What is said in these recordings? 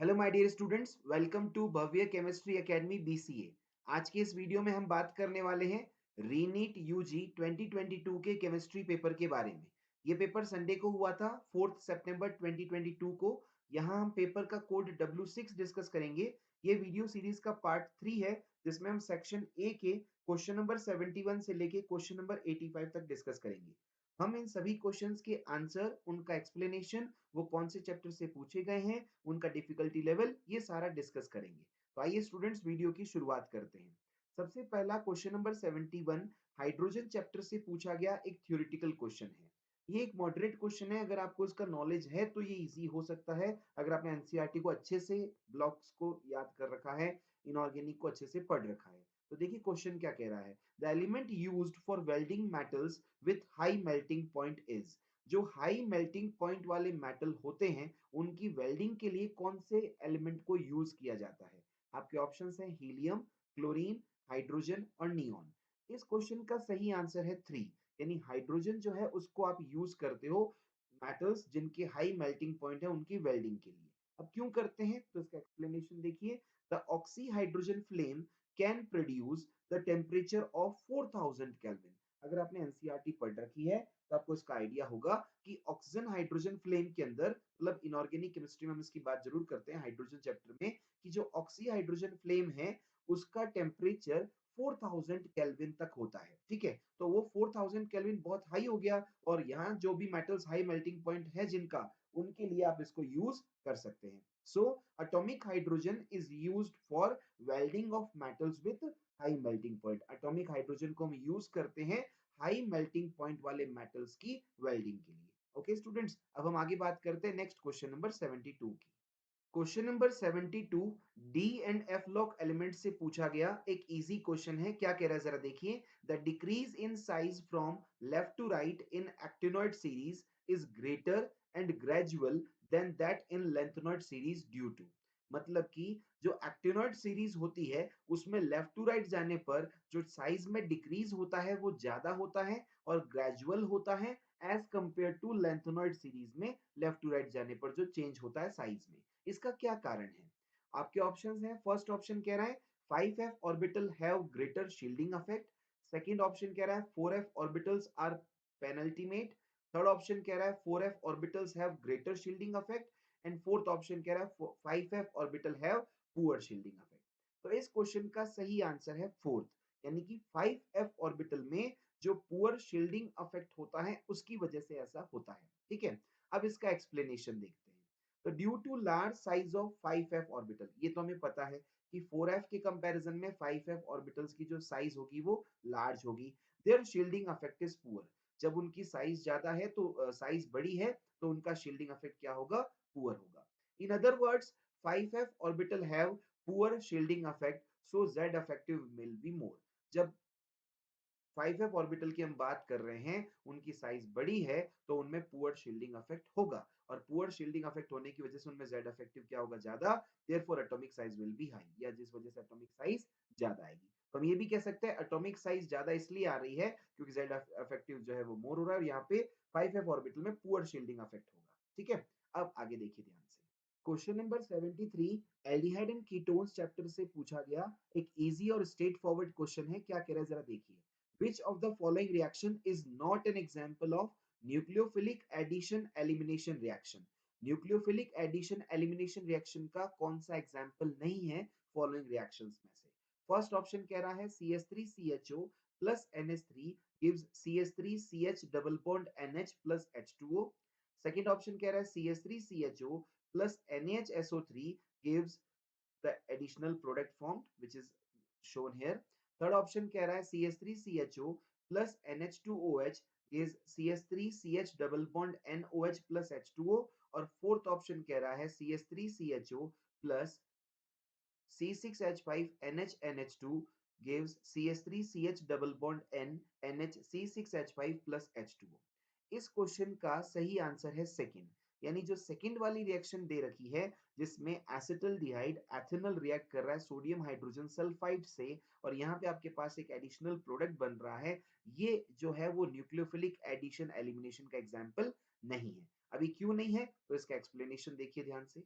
Hello my dear students, welcome to Bhavya chemistry academy BCA. आज के इस वीडियो में हम बात करने वाले हैं रीनीट यूजी 2022 के केमिस्ट्री पेपर के बारे में। ये पेपर संडे को हुआ था 4 सितंबर 2022 को। यहाँ हम पेपर का कोड W6 डिस्कस करेंगे। ये वीडियो सीरीज का पार्ट 3 है, जिसमें हम सेक्शन ए के क्वेश्चन नंबर 71 से लेके क्वेश्चन नंबर 85 तक डिस्कस करेंगे। हम इन सभी क्वेश्चंस के आंसर, उनका एक्सप्लेनेशन, वो कौन से चैप्टर से पूछे गए हैं, उनका डिफिकल्टी लेवल, ये सारा डिस्कस करेंगे। तो आइए स्टूडेंट्स, वीडियो की शुरुआत करते हैं। सबसे पहला क्वेश्चन नंबर 71 हाइड्रोजन चैप्टर से पूछा गया एक थ्योरेटिकल क्वेश्चन है। ये एक मॉडरेट क्वेश्चन है। अगर आपको इसका नॉलेज है तो ये इजी हो सकता है, अगर आपने एनसीईआरटी को अच्छे से, ब्लॉक्स को याद कर रखा है, इनऑर्गेनिक को अच्छे से पढ़ रखा है। तो देखिए क्वेश्चन क्या कह रहा है। The element used for welding metals with high melting point is. जो हाई मेल्टिंग पॉइंट वाले मेटल होते हैं, उनकी वेल्डिंग के लिए कौन से एलिमेंट को यूज किया जाता है। आपके ऑप्शंस हैं हीलियम, क्लोरीन, हाइड्रोजन और नियॉन। इस क्वेश्चन का सही आंसर है 3, यानी हाइड्रोजन जो है उसको आप यूज करते हो मेटल्स जिनके हाई मेल्टिंग पॉइंट है उनकी वेल्डिंग के लिए। अब क्यों करते हैं तो इसका एक्सप्लेनेशन देखिए। The oxy hydrogen flame can produce the temperature of 4000 kelvin. अगर आपने एनसीईआरटी पढ़ रखी है तो आपको इसका आइडिया होगा कि ऑक्सीजन हाइड्रोजन फ्लेम के अंदर, मतलब इनऑर्गेनिक केमिस्ट्री में हम इसकी बात जरूर करते हैं हाइड्रोजन चैप्टर में, कि जो ऑक्सी हाइड्रोजन फ्लेम है उसका टेम्परेचर 4000 केल्विन तक होता है। ठीक है, तो वो 4000 केल्विन बहुत हाई हो गया, और यहाँ जो भी मेटल्स हाई मेल्टिंग पॉइंट है जिनका, उनके लिए आप इसको यूज कर सकते हैं। So atomic hydrogen is used for welding of metals with high melting point. Atomic hydrogen को हम यूज करते हैं हाई मेल्टिंग पॉइंट वाले मेटल्स की वेल्डिंग के लिए। ओके स्टूडेंट्स, अब हम आगे बात करते हैं नेक्स्ट क्वेश्चन नंबर 72 की। Question number 72 D and F lock element से पूछा गया एक इजी क्वेश्चन है। क्या कह रहा है जरा देखिए। The decrease in size from left to right in actinoid series is greater and gradual than that in lanthanoid series due to. मतलब कि जो एक्टिनॉइड सीरीज होती है उसमें लेफ्ट टू राइट जाने पर जो साइज में डिक्रीज होता है वो ज्यादा होता है और ग्रेजुअल होता है, as compare to lanthanoid series में लेफ्ट टू राइट जाने पर जो चेंज होता है साइज में। इसका क्या कारण है। आपके ऑप्शंस हैं। फर्स्ट ऑप्शन कह रहा है 5f orbital have greater shielding effect. Second option कह रहा है 4f orbitals are penultimate. Third option कह रहा है 4f orbitals have greater shielding effect. And fourth option कह रहा है 5f orbital have poor shielding effect. तो इस क्वेश्चन का सही आंसर है फोर्थ, यानी कि 5f ऑर्बिटल में जो पुअर शील्डिंग इफेक्ट होता है उसकी वजह से ऐसा होता है। ठीक है, अब इसका एक्सप्लेनेशन देखते हैं। तो due to large size of 5f orbital, ये तो हमें पता है कि 4f के कंपैरिजन में 5f ऑर्बिटल्स की जो साइज होगी वो लार्ज होगी। Their shielding effect is poor. जब उनकी साइज ज्यादा है तो साइज बड़ी है तो उनका शील्डिंग इफेक्ट क्या होगा, पुअर होगा। In other words 5f orbital have poor shielding effect, so z effective will be more. जब 5f ऑर्बिटल की हम बात कर रहे हैं, उनकी साइज बड़ी है तो उनमें पुअर शील्डिंग इफेक्ट होगा, और पुअर शील्डिंग इफेक्ट होने की वजह से उनमें z इफेक्टिव क्या होगा, ज्यादा। Therefore atomic size will be high, या जिस वजह से एटॉमिक साइज ज्यादा आएगी। तो हम ये भी कह सकते हैं एटॉमिक साइज ज्यादा इसलिए आ रही है क्योंकि z इफेक्टिव जो है वो मोर हो रहा है, और यहाँ पे 5f ऑर्बिटल में पुअर शील्डिंग इफेक्ट होगा। ठीक है, अब आगे देखिए ध्यान से। Question number 73 aldehyde and ketones chapter से पूछा गया एक इजी और स्ट्रेट फॉरवर्ड क्वेश्चन है। क्या कह रहा है जरा देखिए। Which of the following reaction is not an example of nucleophilic addition elimination reaction? Nucleophilic addition elimination reaction का कौन सा एग्जाम्पल नहीं है फॉलोइंग रिएक्शंस में से। फर्स्ट ऑप्शन कह रहा है CH3CHO plus NH3 gives CH3CH double bond NH plus H2O। Second option कह रहा है CH3CHO plus NaHSO3 gives the additional product formed which is shown here। Third option कह रहा है CH3CHO plus NH2OH is CH3CH double bond NOH plus H2O। और fourth option कह रहा है CH3CHO plus C6H5NHNH2 gives CH3CH double bond N NHC6H5 plus H2O। इस question का सही आंसर है सेकंड, यानी जो सेकंड वाली रिएक्शन दे रखी है जिसमें एसिटल्डिहाइड एथेनॉल रिएक्ट कर रहा है सोडियम हाइड्रोजन सल्फाइड से, और यहाँ पे आपके पास एक एडिशनल प्रोडक्ट बन रहा है, ये जो है वो न्यूक्लियोफिलिक एडिशन एलिमिनेशन का एग्जाम्पल नहीं है। अभी क्यों नहीं है तो इसका एक्सप्लेनेशन देखिए ध्यान से।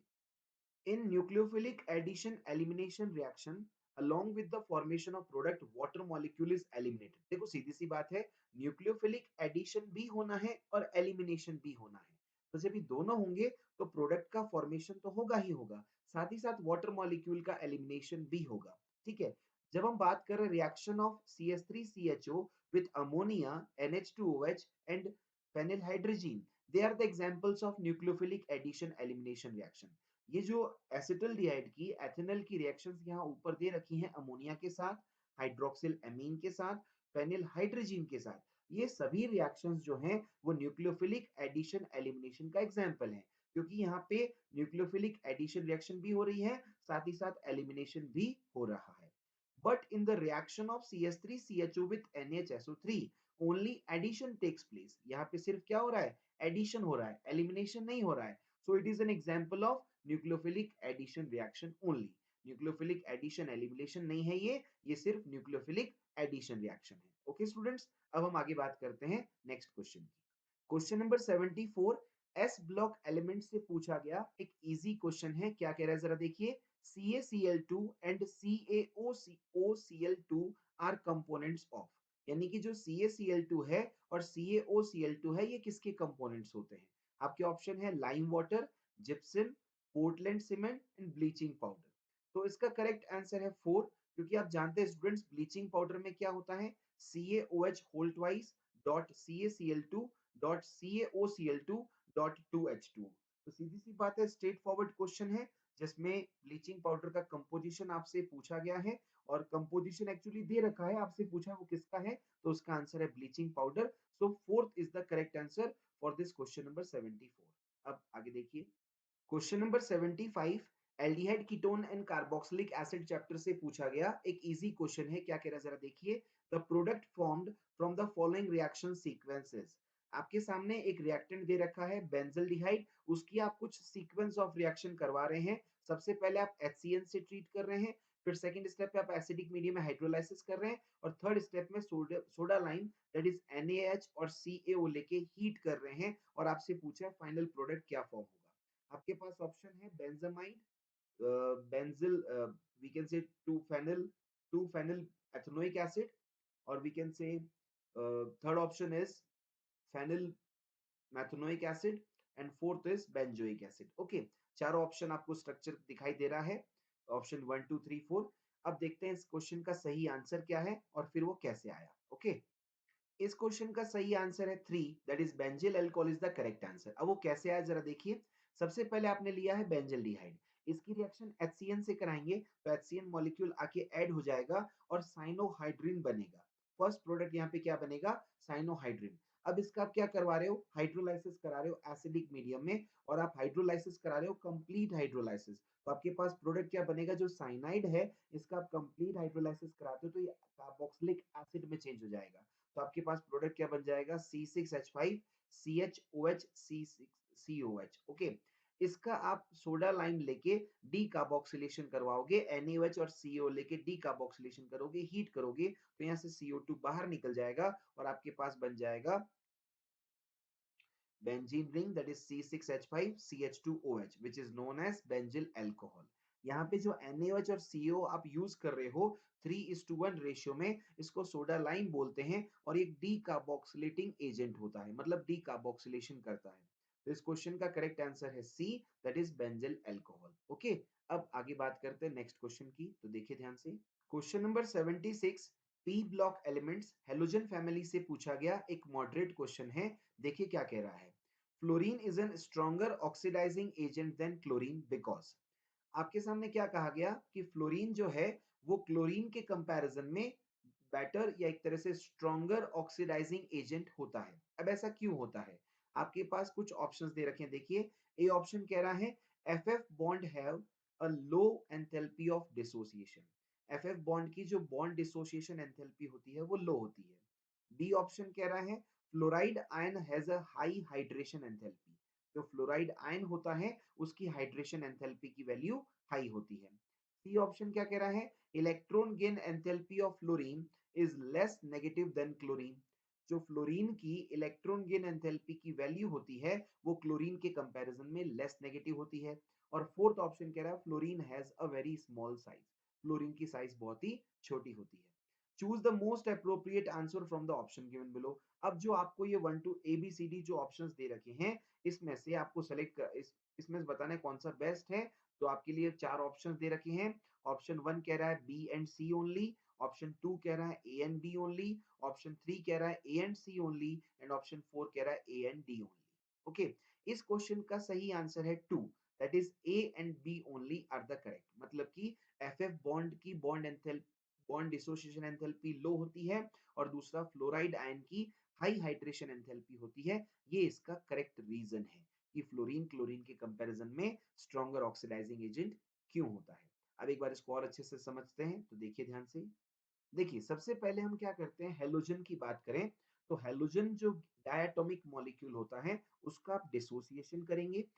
In nucleophilic addition elimination reaction, along with the formation of product, water molecule is eliminated. देखो सीधी सी बात है, न्यूक्लियोफिलिक एडिशन भी होना है और एलिमिनेशन भी होना है। तो जब ये दोनों होंगे तो प्रोडक्ट का फॉर्मेशन तो होगा ही होगा, साथ ही साथ वाटर मॉलिक्यूल का एलिमिनेशन भी होगा। ठीक है। जब हम बात कर रहे हैं reaction of CH3CHO with ammonia NH2OH and phenyl hydrazine, they are the examples of nucleophilic addition elimination reaction. ये जो एसिटल्डिहाइड की एथेनॉल की रिएक्शंस यहाँ ऊपर दे रखी हैं अमोनिया के साथ, हाइड्रोक्सिल एमीन के साथ, फेनिल हाइड्रोजीन के साथ, ये सभी रिएक्शंस जो हैं वो न्यूक्लियोफिलिक एडिशन एलिमिनेशन का एग्जांपल है, क्योंकि यहाँ पे न्यूक्लियोफिलिक एडिशन रिएक्शन भी हो रही है, साथ ही साथ एलिमिनेशन भी हो रहा है। But in the reaction of CH3CHO with NHSO3, only addition takes place. यहाँ पे सिर्फ क्या हो रहा है? Addition हो रहा है, elimination नहीं हो रहा है. So it is an example of nucleophilic addition reaction only. Nucleophilic addition elimination नहीं है ये सिर्फ nucleophilic addition reaction है. Okay students, अब हम आगे बात करते हैं next question की. Question number 74 S block element से पूछा गया एक इजी क्वेश्चन है। क्या कह रहा है जरा देखिए, CaCl2 and CaOCl2 are components of, यानी कि जो CaCl2 है और CaOCl2 है ये किसके कंपोनेंट्स होते हैं। आपके ऑप्शन है lime water, gypsum, Portland cement and bleaching powder. तो इसका करेक्ट आंसर है 4, क्योंकि आप जानते हैं स्टूडेंट्स ब्लीचिंग पाउडर में क्या होता है, CaOH whole twice dot CaCl2 dot CaOCl2 dot 2H2। तो सीधी सी बात है, स्ट्रेट फॉरवर्ड क्वेश्चन है जिसमें ब्लीचिंग पाउडर का कंपोजिशन आपसे पूछा गया है और कंपोजिशन एक्चुअली दे रखा है, आपसे पूछा वो किसका है, तो उसका आंसर है bleaching powder. So fourth is the correct answer for this question number 74। अब आगे देखिए question number 75 aldehyde ketone and carboxylic acid chapter से पूछा गया एक इजी क्वेश्चन है। क्या कह रहा है जरा देखिए, the product formed from the following reaction sequences. आपके सामने एक रिएक्टेंट दे रखा है बेंजल्डिहाइड, उसकी आप कुछ सीक्वेंस ऑफ रिएक्शन करवा रहे हैं। सबसे पहले आप HCN से ट्रीट कर रहे हैं, फिर सेकंड स्टेप पे आप एसिडिक मीडियम में हाइड्रोलाइसिस कर रहे हैं और थर्ड स्टेप में soda lime that is NaH और CaO लेके हीट कर रहे हैं और आपसे पूछा है फाइनल प्रोडक्ट क्या फॉर्म होगा। आपके पास ऑप्शन है benzamide, benzyl, we can say 2 phenyl ethanoic acid, और we can say third option is phenyl methanoic acid and fourth is benzoic acid. Okay, चारों ऑप्शन आपको स्ट्रक्चर दिखाई दे रहा है, ऑप्शन 1 2 3 4। अब देखते हैं इस क्वेश्चन का सही आंसर क्या है और फिर वो कैसे आया। ओके, इस क्वेश्चन का सही आंसर है 3, that is benzyl alcohol is the correct answer. अब वो कैसे आया जरा देखिए, सबसे पहले आपने लिया है बेंजल्डिहाइड, इसकी रिएक्शन HCN से कराएंगे तो HCN मॉलिक्यूल आके ऐड हो जाएगा और साइनोहाइड्रिन बनेगा। फर्स्ट प्रोडक्ट यहाँ पे क्या बनेगा, साइनोहाइड्रिन। अब इसका आप क्या करवा रहे हो, हाइड्रोलाइसिस करा रहे हो एसिडिक मीडियम में, और आप हाइड्रोलाइसिस करा रहे हो कंप्लीट हाइड्रोलाइसिस। तो आपके पास प्रोडक्ट क्या बनेगा, जो साइनाइड है इसका आप कंप्लीट हाइड्रोलाइसिस कराते हो तो ये कार्बोक्सिलिक एसिड में चेंज हो जाएगा। तो आपके पास प्रोडक्ट क्या बन जाएगा, C6H5 CHOH C6COH। ओके, इसका आप सोडा लाइम लेके डी कार्बोक्सिलेशन करवाओगे, NaOH और CO लेके डी कार्बोक्सिलेशन करोगे, हीट करोगे तो यहाँ से CO2 बाहर निकल जाएगा और आपके पास बन जाएगा benzene ring that is C6H5 CH2OH which is known as benzyl alcohol। यहाँ पे जो NaOH और CO आप यूज कर रहे हो 3:1 रेशियो में, इसको सोडा लाइम बोलते हैं और एक डी कार्बोक्सिलेटिंग एजेंट होता है, मतलब डी कार्बोक्सिलेशन करता है। तो इस क्वेश्चन का करेक्ट आंसर है C, that is benzyl alcohol. Okay, अब आगे बात करते हैं नेक्स्ट क्वेश्चन की, तो देखिए ध्यान से question number 76 P block elements halogen family से पूछा गया एक मॉडरेट क्वेश्चन है। देखिए क्या कह रहा है, fluorine is an stronger oxidising agent than chlorine because. आपके सामने क्या कहा गया कि फ्लोरीन जो है वो क्लोरीन के कंपैरिजन में बेटर या एक तरह से स्ट्रॉन्गर ऑक्सीडाइजिंग एजेंट होता है। अब ऐसा क्यों होता है, आपके पास कुछ ऑप्शंस दे रखे हैं। देखिए ए ऑप्शन कह रहा है FF bond have a low enthalpy of dissociation, FF bond की जो बॉन्ड डिसोसिएशन एंथैल्पी होती है वो लो होती है। बी ऑप्शन कह रहा है fluoride ion has a high hydration enthalpy, जो फ्लोराइड आयन होता है उसकी हाइड्रेशन एंथैल्पी की वैल्यू हाई होती है। सी ऑप्शन क्या कह रहा है, electron gain enthalpy of fluorine is less negative than chlorine, जो फ्लोरीन की इलेक्ट्रॉन गेन एंथैल्पी की वैल्यू होती है वो क्लोरीन के कंपैरिजन में लेस नेगेटिव होती है। और फोर्थ ऑप्शन कह रहा है fluorine has a very small size, fluorine की साइज बहुत ही छोटी होती है। Choose the most appropriate answer from the option given below. अब जो आपको ये 1 to A B C D जो ऑप्शंस दे रखे हैं इसमें से आपको सेलेक्ट इसमें से बताना है कौन सा बेस्ट है। तो आपके लिए चार ऑप्शंस दे रखे हैं। ऑप्शन 1 कह रहा है B and C only, option 2 कह रहा है A and B only, option 3 कह रहा है A and C only and option 4 कह रहा है A and D only. Okay, इस क्वेश्चन का सही आंसर है 2, that is A and B only are the correct. मतलब कि एफएफ बॉन्ड की बॉन्ड डिसोसिएशन एंथैल्पी लो होती है और दूसरा फ्लोराइड आयन की हाई हाइड्रेशन एंथैल्पी होती है। ये इसका करेक्ट रीजन है कि फ्लोरीन क्लोरीन के कंपैरिजन में स्ट्रॉन्गर ऑक्सीडाइजिंग एजेंट क्यों होता है। अब एक बार इसको और अच्छे से समझते हैं, तो देखिए ध्यान से। देखिए सबसे पहले हम क्या करते हैं, हेलोजन की बात करें तो हेलोजन जो डायटोमिक मॉलिक्यूल होता है उसका आप डिसोसिएशन करेंगे।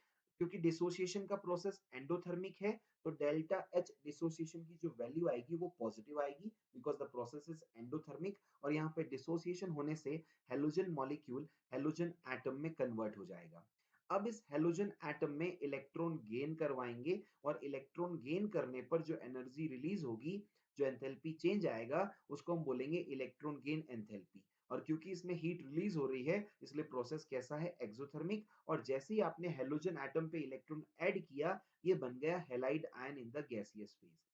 क्योंकि डिसोसिएशन का प्रोसेस एंडोथर्मिक है तो डेल्टा एच डिसोसिएशन की जो वैल्यू आएगी वो पॉजिटिव आएगी because the process is endothermic. और यहाँ पे डिसोसिएशन होने से हेलोजन मॉलिक्यूल हेलोजन एटम में कन्वर्ट हो जाएगा। अब इस हेलोजन एटम में इलेक्ट्रॉन गेन करवाएंगे और इलेक्ट्रॉन गेन करने पर जो एनर्जी रिलीज होगी, जो एंथैल्पी चेंज आएगा उसको हम बोलेंगे इलेक्ट्रॉन गेन एंथैल्पी। और क्योंकि इसमें हीट रिलीज हो रही है इसलिए प्रोसेस कैसा है, एक्सोथर्मिक। और जैसे ही आपने हेलोजन एटम पे इलेक्ट्रॉन ऐड किया ये बन गया halide ion in the gaseous phase.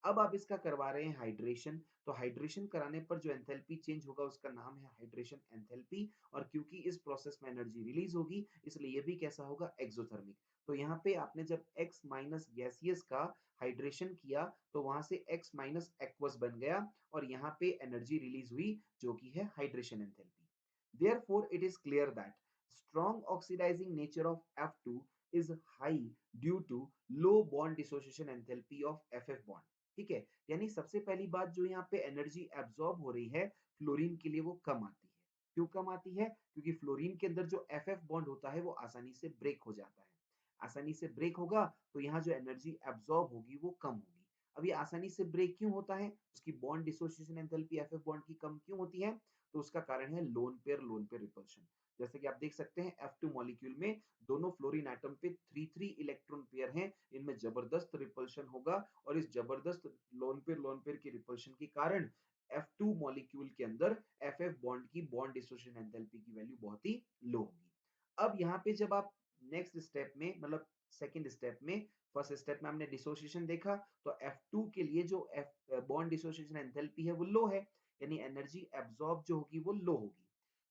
अब आप इसका करवा रहे हैं हाइड्रेशन, तो हाइड्रेशन कराने पर जो एंथैल्पी चेंज होगा उसका नाम है हाइड्रेशन एंथैल्पी। और क्योंकि इस प्रोसेस में एनर्जी रिलीज होगी इसलिए ये भी कैसा होगा, एक्सोथर्मिक। तो यहाँ पे आपने जब x माइनस गैसियस का हाइड्रेशन किया तो वहां से x माइनस एक्वस बन गया और यहाँ पे एनर्जी रिलीज हुई जो कि है hydration enthalpy. Therefore, it is clear that strong oxidizing nature of F2 is high due to low bond dissociation enthalpy of FF bond। ठीक है, यानी सबसे पहली बात जो यहाँ पे एनर्जी एब्जॉर्ब हो रही है फ्लोरीन के लिए वो कम आती है। क्यों कम आती है? क्योंकि फ्लोरीन के अंदर जो एफ बॉन्ड होता है वो आसानी से ब्रेक हो जाता है। आसानी से ब्रेक होगा तो यहाँ जो एनर्जी एब्जॉर्ब होगी वो कम होगी। अब ये आसानी से ब्रेक क्यों होता है, उसकी bond dissociation enthalpy F bond की कम क्यों होती है? तो उसका कारण है लोन पेयर रिपल्शन। जैसे कि आप देख सकते हैं F2 मॉलिक्यूल में दोनों फ्लोरीन एटम पे 3 इलेक्ट्रॉन पेयर हैं, इनमें जबरदस्त रिपल्शन होगा और इस जबरदस्त लोन पेयर के रिपल्शन के कारण F2 मॉलिक्यूल के अंदर FF बॉन्ड की बॉन्ड डिसोसिएशन एंथैल्पी की वैल्यू बहुत ही लो होगी। अब यहाँ पे जब आप नेक्स्ट स्टेप में मतलब सेकंड स्टेप में, फर्स्ट स्टेप में हमने डिसोसिएशन देखा तो F2 के लिए जो बॉन्ड डिसोसिएशन एंथैल्पी है वो लो है, यानी एनर्जी एब्जॉर्ब जो होगी वो लो होगी।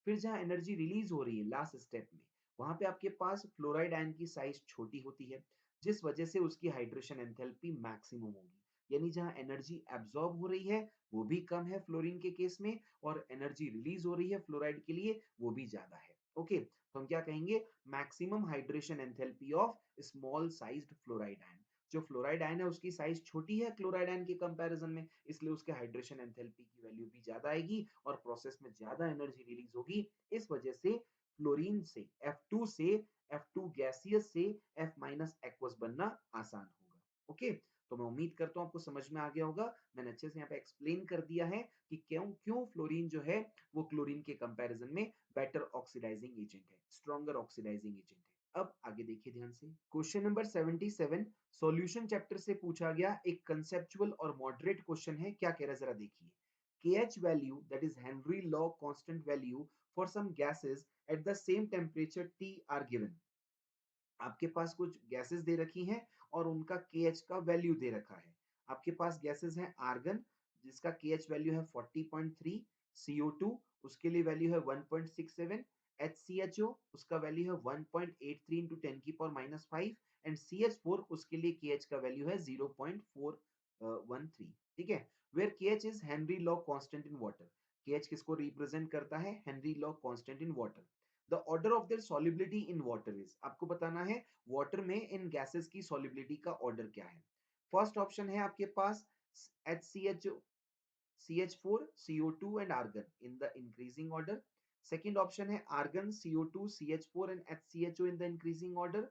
फिर जहाँ एनर्जी रिलीज हो रही है लास्ट स्टेप में वहां पे आपके पास फ्लोराइड आयन की साइज छोटी होती है जिस वजह से उसकी हाइड्रेशन एंथैल्पी मैक्सिमम होगी। यानी जहाँ एनर्जी एब्जॉर्ब हो रही है वो भी कम है फ्लोरीन के केस में और एनर्जी रिलीज हो रही है फ्लोराइड के लिए वो भी ज्यादा है। ओके, तो हम क्या कहेंगे, maximum hydration enthalpy of small sized fluoride ion. जो फ्लोराइड आयन है उसकी साइज छोटी है क्लोराइड आयन के कंपैरिजन में, इसलिए उसके हाइड्रेशन एंथैल्पी की वैल्यू भी ज्यादा आएगी और प्रोसेस में ज्यादा एनर्जी रिलीज होगी। इस वजह से फ्लोरीन से F2 से F2 गैसियस से F माइनस एक्वस बनना आसान होगा। ओके, तो मैं उम्मीद करता हूं आपको समझ में आ गया होगा। मैंने अच्छे से यहाँ पे एक्सप्लेन कर दिया है कि क्यों क्यों फ्लोरीन जो है वो क्लोरीन के कंपैरिजन में बेटर ऑक्सीडाइजिंग एजेंट है, स्ट्रॉन्गर ऑक्सीडाइजिंग एजेंट है। अब आगे देखिए ध्यान से, क्वेश्चन नंबर 77 सॉल्यूशन चैप्टर से पूछा गया एक कंसेप्चुअल और मॉडरेट क्वेश्चन है। क्या कह रहा है जरा देखिए। KH value, that is Henry law constant value for some gases at the same temperature T are given। आपके पास कुछ गैसेस दे रखी हैं और उनका KH का वैल्यू दे रखा है। आपके पास गैसेस हैं आर्गन जिसका KH वैल्यू है 40.3, CO2 उसके लिए वैल्यू है 1.67, HCHO उसका वैल्यू है 1.83 into 10 की पावर माइनस 5 एंड CH4 उसके लिए KH का वैल्यू है 0.413। ठीक है, where KH is Henry law constant in water. KH किसको रिप्रेजेंट करता है, Henry law constant in water. The order of their solubility in water is, आपको बताना है वाटर में इन गैसेस की सॉल्युबिलिटी का ऑर्डर क्या है। फर्स्ट ऑप्शन है आपके पास HCHO, CH4, CO2 and argon in the increasing order। Second option है argon, CO2, CH4 and HCHO in the increasing order।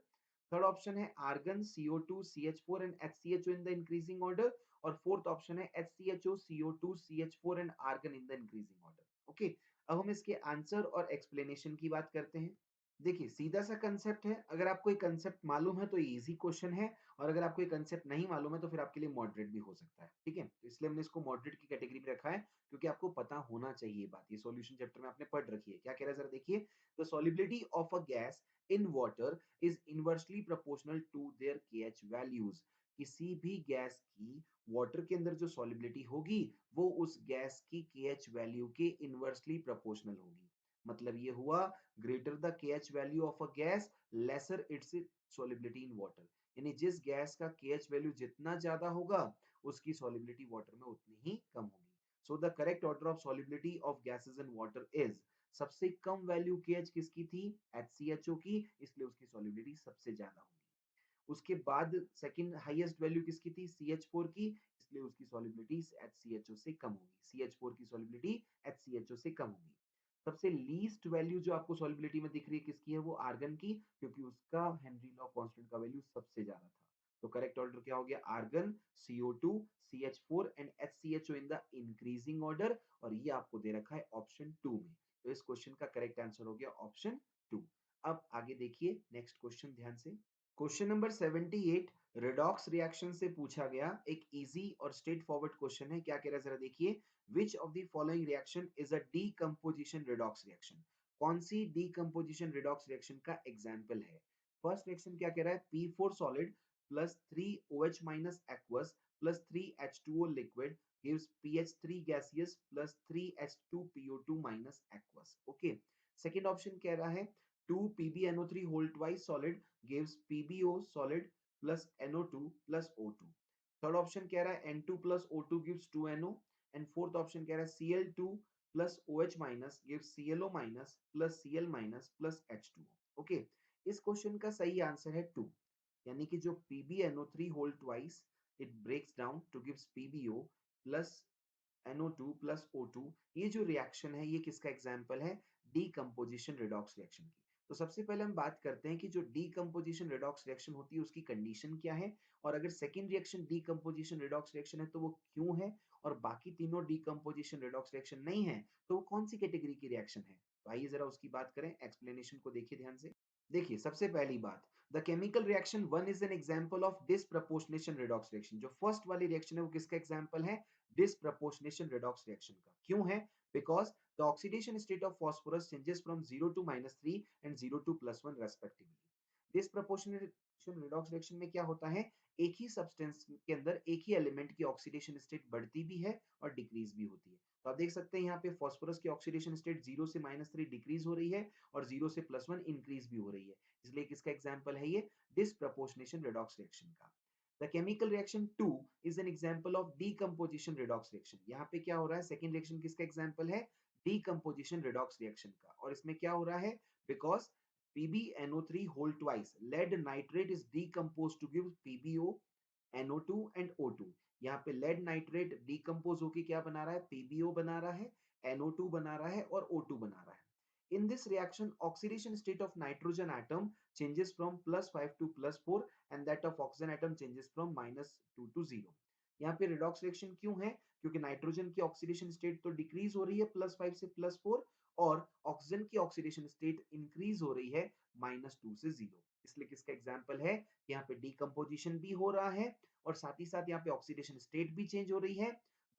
Third option है argon, CO2, CH4 and HCHO in the increasing order। और fourth option है HCHO, CO2, CH4 and argon in the increasing order। Okay, अब हम इसके answer और explanation की बात करते हैं। देखिए सीधा सा कंसेप्ट है, अगर आपको ये कंसेप्ट मालूम है तो ये इजी क्वेश्चन है, और अगर आपको ये कंसेप्ट नहीं मालूम है तो फिर आपके लिए मॉडरेट भी हो सकता है। ठीक है, तो इसलिए हमने इसको मॉडरेट की कैटेगरी में रखा है, क्योंकि आपको पता होना चाहिए ये बात। ये सॉल्यूशन चैप्टर में आपने पढ़ रखी है। क्या कह रहा है जरा देखिए, the solubility of a gas in water is inversely proportional to their KH values. किसी भी गैस की वाटर के अंदर जो सॉलिबिलिटी होगी वो उस गैस की केएच वैल्यू के इनवर्सली प्रोपोर्शनल होगी। मतलब ये हुआ, greater the KH value of a gas lesser its solubility in water। यानी जिस गैस का केएच वैल्यू जितना ज्यादा होगा उसकी solubility वाटर में उतनी ही कम होगी। So the correct order of solubility of gases in water is, सबसे कम वैल्यू केएच किसकी थी, HCHO की, इसलिए उसकी solubility सबसे ज्यादा होगी। उसके बाद सेकंड हाईएस्ट वैल्यू किसकी थी, CH4 की, इसलिए उसकी solubility HCHO से कम होगी। CH4 की solubility HCHO से कम होगी। सबसे लीस्ट वैल्यू जो आपको सॉलिबिलिटी में दिख रही है किसकी है, वो आर्गन की, क्योंकि उसका हेनरी लॉ कांस्टेंट का वैल्यू सबसे ज्यादा था। तो करेक्ट ऑर्डर क्या हो गया, argon, CO2, CH4 and HCHO in the increasing order, और ये आपको दे रखा है ऑप्शन 2 में। तो इस क्वेश्चन का करेक्ट आंसर हो गया ऑप्शन 2। अब आगे देखिए नेक्स्ट क्वेश्चन ध्यान से। क्वेश्चन नंबर 78 रेडॉक्स रिएक्शन से पूछा गया एक इजी और स्ट्रेट फॉरवर्ड क्वेश्चन है। क्या कह रहा है जरा देखिए, which of the following reaction is a decomposition redox reaction। कौन सी decomposition redox reaction का एग्जाम्पल है। फर्स्ट रिएक्शन क्या कह रहा है, P4 solid plus 3OH minus aqueous plus 3H2O liquid gives PH3 gaseous plus 3H2PO2 minus aqueous। Okay, second option कह रहा है 2PbNO3 whole twice solid gives PbO solid plus NO2 plus O2। Third option कह रहा है N2 plus O2 gives 2NO, and fourth option कह रहा है Cl2 plus OH minus gives ClO minus plus Cl minus plus H2O। Okay, इस question का सही answer है 2, यानी कि जो PbNO3 whole twice it breaks down to gives PbO plus NO2 plus O2, ये जो रिएक्शन है ये किसका एग्जाम्पल है, डीकम्पोजिशन रिडॉक्स रिएक्शन की। तो सबसे पहले हम बात करते हैं कि जो डीकम्पोजिशन रिडॉक्स रिएक्शन होती है उसकी कंडीशन क्या है, और अगर second reaction decomposition redox reaction है तो वो क्यों है, और बाकी तीनों डीकम्पोजिशन रिडॉक्स रिएक्शन नहीं है तो वो कौन सी कैटेगरी की रिएक्शन है। तो आइए जरा उसकी बात करें, एक्सप्लेनेशन को देखिए ध्यान से। देखिए सबसे पहली बात, the chemical reaction one is an example of disproportionation redox reaction. जो फर्स्ट वाली रिएक्शन है वो किसका एग्जांपल है, डिसप्रपोर्शनेशन रिडॉक्स रिएक्शन का। क्यों है, because the oxidation state of phosphorus changes from 0 to -3 and 0 to +1 respectively. Disproportionation redox reaction में क्या होता है, एक ही सब्सटेंस के अंदर एक ही एलिमेंट की ऑक्सीडेशन स्टेट बढ़ती भी है और डिक्रीज भी होती है। तो आप देख सकते हैं यहाँ पे फास्फोरस की ऑक्सीडेशन स्टेट 0 से -3 डिक्रीज हो रही है और 0 से +1 इंक्रीज भी हो रही है, इसलिए किसका एग्जांपल है ये, डिसप्रपोर्शनेशन रिडॉक्स रिएक्शन का। The chemical reaction 2 is an example of decomposition redox reaction. यहाँ पे क्या हो रहा है, सेकंड रिएक्शन किसका एग्जांपल है, डीकंपोजिशन रिडॉक्स रिएक्शन का, और इसमें क्या हो रहा है, because PbNO3 whole twice lead nitrate is decomposed to give PbO, NO2 and O2। यहाँ पे lead nitrate decompose होके क्या बना रहा है, PbO बना रहा है, NO2 बना रहा है और O2 बना रहा है। In this reaction, oxidation state of nitrogen atom changes from +5 to +4 and that of oxygen atom changes from -2 to 0। यहाँ पे रिडॉक्स रिएक्शन क्यों है, क्योंकि नाइट्रोजन की ऑक्सीडेशन स्टेट तो डिक्रीज हो रही है +5 से +4, और ऑक्सीजन की ऑक्सीडेशन स्टेट इंक्रीज हो रही है -2 से 0। इसलिए किसका एग्जाम्पल है, यहाँ पे डीकम्पोजिशन भी हो रहा है और साथ ही साथ यहाँ पे ऑक्सीडेशन स्टेट भी चेंज हो रही है,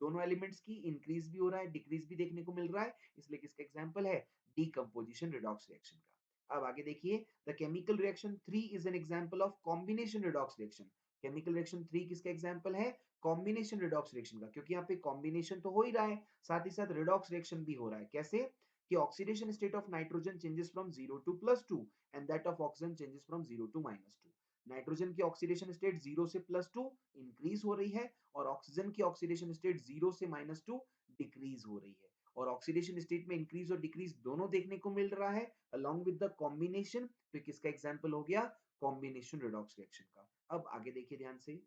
दोनों एलिमेंट्स की इंक्रीज भी हो रहा है, डिक्रीज भी देखने को मिल रहा है, इसलिए किसका एग्जाम्पल है, डीकम्पोजिशन रिडॉक्स रिएक्शन का। अब आगे देखिए, the chemical reaction 3 is an example of combination redox reaction. Chemical reaction 3 किसका एग्जांपल है, कॉम्बिनेशन रिडॉक्स रिएक्शन का, क्योंकि यहाँ पे कॉम्बिनेशन तो हो ही रहा है, साथ ही साथ रिडॉक्स रिएक्शन भी हो रहा है। कैसे, कि oxidation state of nitrogen changes from 0 to +2 and that of oxygen changes from 0 to -2। Nitrogen की ऑक्सीडेशन स्टेट 0 से +2 इंक्रीज हो रही है और ऑक्सीजन की ऑक्सीडेशन स्टेट 0 से -2 डिक्रीज हो रही है, और ऑक्सीडेशन स्टेट में इंक्रीज और डिक्रीज दोनों देखने को मिल रहा है along with the combination। तो किसका एग्जांपल हो गया, कॉम्बिनेशन रिडॉक्स रिएक्शन का। अब आगे देखिए ध्यान से,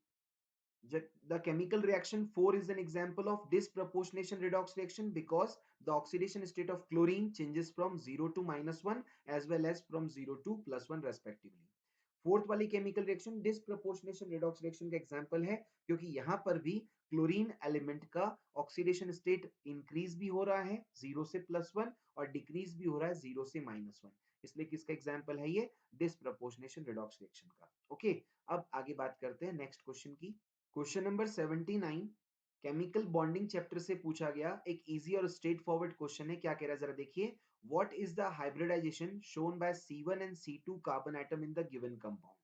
the chemical reaction 4 is an example of disproportionation redox reaction because the oxidation state of chlorine changes from 0 to -1 as well as from 0 to +1 respectively। Fourth वाली chemical reaction disproportionation redox reaction का example है, क्योंकि यहाँ पर भी chlorine element का oxidation state increase भी हो रहा है 0 से +1 और डिक्रीज भी हो रहा है 0 से -1, इसलिए किसका एग्जांपल है ये, डिसप्रपोर्शनेशन रेडॉक्स रिएक्शन का। ओके, अब आगे बात करते हैं नेक्स्ट क्वेश्चन की। Question number 79 chemical bonding chapter से पूछा गया एक इजी और स्ट्रेट फॉरवर्ड क्वेश्चन है। क्या कह रहा है जरा देखिए, what is the hybridisation shown by C1 and C2 carbon atom in the given compound.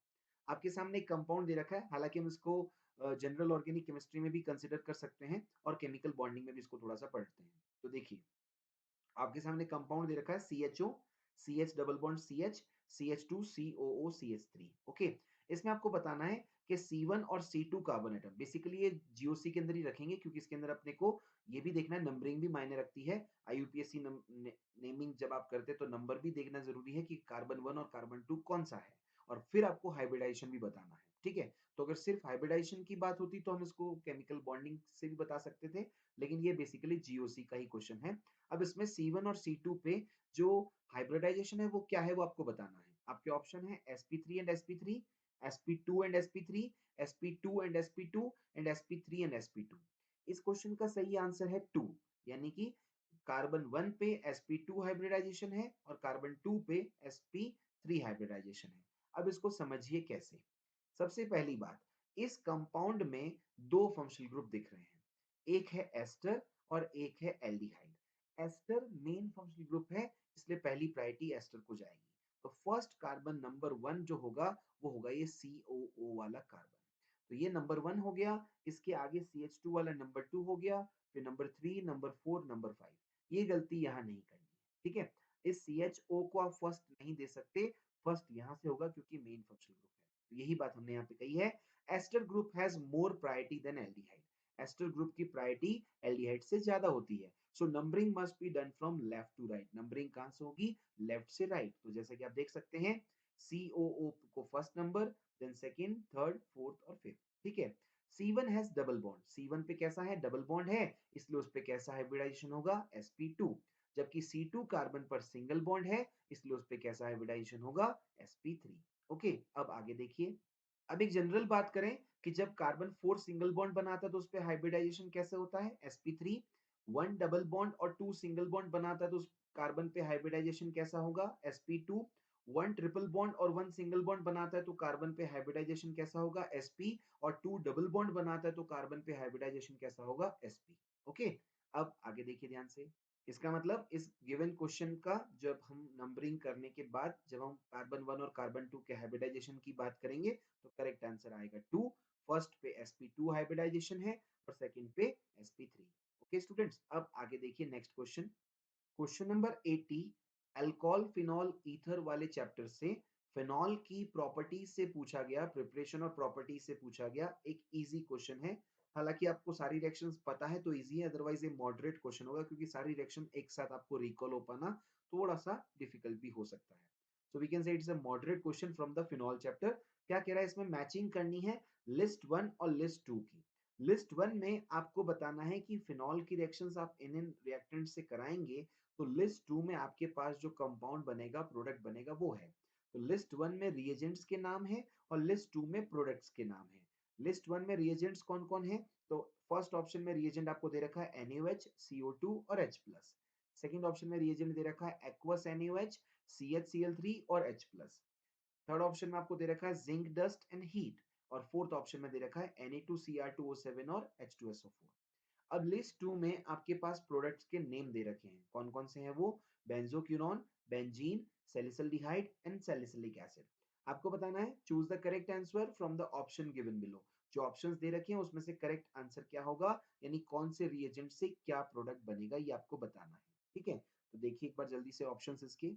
आपके सामने एक कंपाउंड दे रखा है, हालांकि हम इसको जनरल ऑर्गेनिक केमिस्ट्री में भी कंसिडर कर सकते हैं और केमिकल बॉन्डिंग में भी इसको थोड़ा सा पढ़ते हैं। तो देखिए आपके सामने कंपाउंड दे रखा है CHO, CH double bond CH, CH2 COO CH3। Okay, इसमें आपको बताना है कि C1 और C2 कार्बन एटम, बेसिकली ये GOC के अंदर ही रखेंगे क्योंकि इसके अंदर अपने को ये भी देखना है, नंबरिंग भी मायने रखती है। IUPAC नेमिंग जब आप करते हैं तो नंबर भी देखना जरूरी है कि कार्बन 1 और कार्बन 2 कौन सा है, और फिर आपको हाइब्रिडाइजेशन भी बताना है। ठीक है, तो अगर सिर्फ हाइब्रिडाइजेशन की बात होती तो हम इसको केमिकल बॉन्डिंग से भी बता सकते थे, लेकिन ये बेसिकली GOC का ही क्वेश्चन है। अब इसमें C1 और C2 पे जो हाइब्रिडाइजेशन है वो क्या है वो आपको बताना है। आपके ऑप्शन है sp3 and sp3, sp2 and sp3, sp2 and sp2 and sp3 and sp2। इस क्वेश्चन का सही आंसर है 2, यानी कि कार्बन 1 पे sp2 हाइब्रिडाइजेशन है और कार्बन 2 पे sp3 हाइब्रिडाइजेशन है। अब इसको समझिए कैसे। सबसे पहली बात, इस कंपाउंड में दो फंक्शनल ग्रुप दिख रहे हैं, एक है एस्टर और एक है aldehyde. Ester main functional group है, इसलिए पहली प्रायोरिटी एस्टर को जाएगी। तो फर्स्ट कार्बन नंबर 1 जो होगा वो होगा ये COO वाला कार्बन। तो ये नंबर 1 हो गया, इसके आगे CH2 वाला नंबर 2 हो गया, फिर नंबर 3, नंबर 4, नंबर 5। ये गलती यहाँ नहीं करनी है, ठीक है। इस CHO को आप फर्स्ट नहीं दे सकते, फर्स्ट यहाँ से होगा क्योंकि मेन फंक्शनल ग्रुप है। तो यही बात हमने यहाँ पे कही है, ester group has more priority than aldehyde. Ester group की प्रायोरिटी एल्डिहाइड से ज्यादा होती है। So numbering must be done from left to right. Numbering कहां से होगी, लेफ्ट से राइट। तो जैसा कि आप देख सकते हैं, COO को first number, then second, third, fourth और फिफ्थ। ठीक है। C1 has double bond, C1 पे कैसा है, डबल बॉन्ड है, इसलिए उस पे कैसा हाइब्रिडाइजेशन होगा, sp2। जबकि C2 कार्बन पर सिंगल बॉन्ड है, इसलिए उस पे कैसा हाइब्रिडाइजेशन होगा, sp3। ओके, अब आगे देखिए। अब एक जनरल बात करें कि जब कार्बन 4 सिंगल बॉन्ड बनाता है तो उस पे हाइब्रिडाइजेशन कैसे होता है, sp3। 1 डबल बॉन्ड और 2 सिंगल बॉन्ड बनाता है तो उस कार्बन पे हाइब्रिडाइजेशन कैसा होगा, sp2। 1 ट्रिपल बॉन्ड और 1 सिंगल बॉन्ड बनाता है तो कार्बन पे हाइब्रिडाइजेशन कैसा होगा, sp। और 2 डबल बॉन्ड बनाता है तो कार्बन पे हाइब्रिडाइजेशन कैसा होगा, sp। ओके, अब आगे देखिए ध्यान से। इसका मतलब इस गिवन क्वेश्चन का जब हम नंबरिंग करने के बाद जब हम कार्बन 1 और कार्बन 2 के हाइब्रिडाइजेशन की बात करेंगे तो करेक्ट आंसर आएगा 2। फर्स्ट पे sp2 हाइब्रिडाइजेशन है और सेकंड पे sp3। ओके स्टूडेंट्स, अब आगे देखिए next question. Question number 80 alcohol phenol ether वाले चैप्टर से फिनॉल की प्रॉपर्टीज से पूछा गया, प्रिपरेशन और प्रॉपर्टीज से पूछा गया एक इजी क्वेश्चन है। हालांकि आपको सारी रिएक्शंस पता है तो इजी है, अदरवाइज ये मॉडरेट क्वेश्चन होगा क्योंकि सारी रिएक्शन एक साथ आपको रिकॉल हो पाना थोड़ा सा डिफिकल्ट भी हो सकता है। So we can say it's a moderate question from the phenol chapter. क्या कह रहा है इसमें, मैचिंग करनी है लिस्ट 1 और लिस्ट 2 की। लिस्ट 1 में आपको बताना है कि फिनॉल की रिएक्शंस आप इन रिएक्टेंट से कराएंगे, तो लिस्ट 2 में आपके पास जो कंपाउंड बनेगा, प्रोडक्ट बनेगा वो है। तो लिस्ट 1 में रिएजेंट्स के नाम है और लिस्ट 2 में प्रोडक्ट्स के नाम है। लिस्ट 1 में रिएजेंट्स कौन कौन है, तो फर्स्ट ऑप्शन में रिएजेंट आपको दे रखा है NaOH, CO2 और H+। सेकंड ऑप्शन में रिएजेंट दे रखा है एक्वस NaOH, CHCl3 और H+। थर्ड ऑप्शन में आपको दे रखा है जिंक डस्ट एंड हीट, और फोर्थ ऑप्शन में दे रखा है Na2Cr2O7 और H2SO4। अब लिस्ट 2 में आपके पास प्रोडक्ट्स के नेम दे रखे हैं, कौन कौन से हैं वो, बेंजोक्यूनोन, बेंजीन, सैलिसिल्डिहाइड एंड सैलिसिलिक एसिड। आपको बताना है choose the correct answer from the option given below. जो ऑप्शंस दे रखे हैं उसमें से करेक्ट आंसर क्या होगा, यानी कौन से रिएजेंट से क्या प्रोडक्ट बनेगा, ये आपको बताना है। ठीक है, तो देखिए एक बार जल्दी से ऑप्शंस इसके।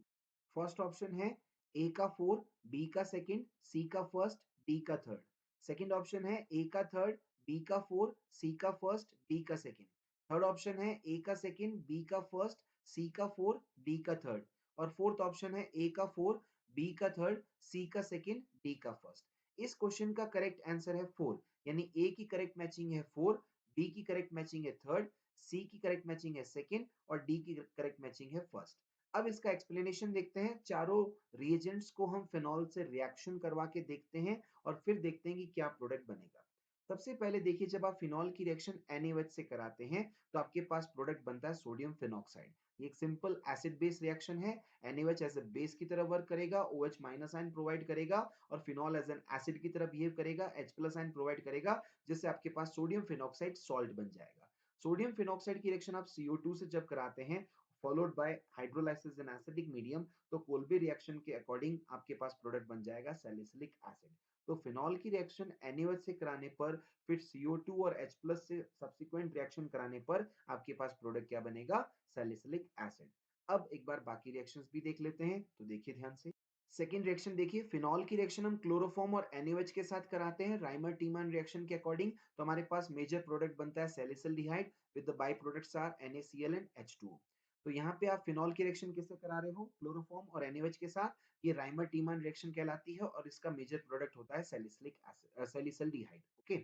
फर्स्ट ऑप्शन है ए का 4, बी का सेकंड, सी का फर्स्ट, डी का थर्ड। सेकंड ऑप्शन है ए का थर्ड, बी का 4, सी का फर्स्ट, डी का सेकंड। थर्ड ऑप्शन है ए का सेकंड, बी का फर्स्ट, सी का 4, डी का थर्ड। और फोर्थ ऑप्शन है ए का 4, बी का थर्ड, सी का सेकंड, डी का फर्स्ट। इस क्वेश्चन का करेक्ट आंसर है 4, यानी ए की करेक्ट मैचिंग है 4, बी की करेक्ट मैचिंग है थर्ड, सी की करेक्ट मैचिंग है सेकंड और डी की करेक्ट मैचिंग है फर्स्ट। अब इसका एक्सप्लेनेशन देखते हैं। चारों रिएजेंट्स को हम फिनॉल से रिएक्शन करवा के देखते हैं और फिर देखते हैं कि क्या प्रोडक्ट बनेगा। सबसे पहले देखिए, जब आप फिनॉल की रिएक्शन NaOH से कराते हैं तो आपके पास प्रोडक्ट बनता है सोडियम फिनॉक्साइड। ये एक सिंपल एसिड बेस रिएक्शन है। NaOH एज ए बेस की तरह वर्क करेगा, OH माइनस आयन प्रोवाइड करेगा और फिनॉल एज एन एसिड की तरह बिहेव करेगा, H प्लस आयन प्रोवाइड करेगा, जिससे आपके पास सोडियम फिनॉक्साइड सॉल्ट बन जाएगा। सोडियम फिनॉक्साइड की रिएक्शन आप CO2 से जब कराते हैं followed by hydrolysis in acidic medium, तो कोल्बे रिएक्शन के अकॉर्डिंग आपके पास प्रोडक्ट बन जाएगा सैलिसिलिक एसिड। तो फिनॉल की रिएक्शन NaOH से कराने पर, फिर CO2 और H प्लस से सब्सिक्वेंट रिएक्शन कराने पर आपके पास प्रोडक्ट क्या बनेगा? Salicylic acid. अब एक बार बाकी रिएक्शंस भी देख लेते हैं, तो देखिए ध्यान से। सेकेंड रिएक्शन देखिए, फिनॉल की रिएक्शन हम क्लोरोफॉर्म और NaOH के साथ कराते हैं राइमर टीमन रिएक्शन के अकॉर्डिंग, तो हमारे पास मेजर प्रोडक्ट बनता है salicylaldehyde with the by products are NaCl and H2O। तो यहाँ पे आप फिनॉल की रिएक्शन किससे करा रहे हो? क्लोरोफॉर्म और NaOH के साथ। ये राइमर टीमन रिएक्शन कहलाती है और इसका मेजर प्रोडक्ट होता है सैलिसिलिक एसिड, सैलिसिल्डिहाइड। ओके,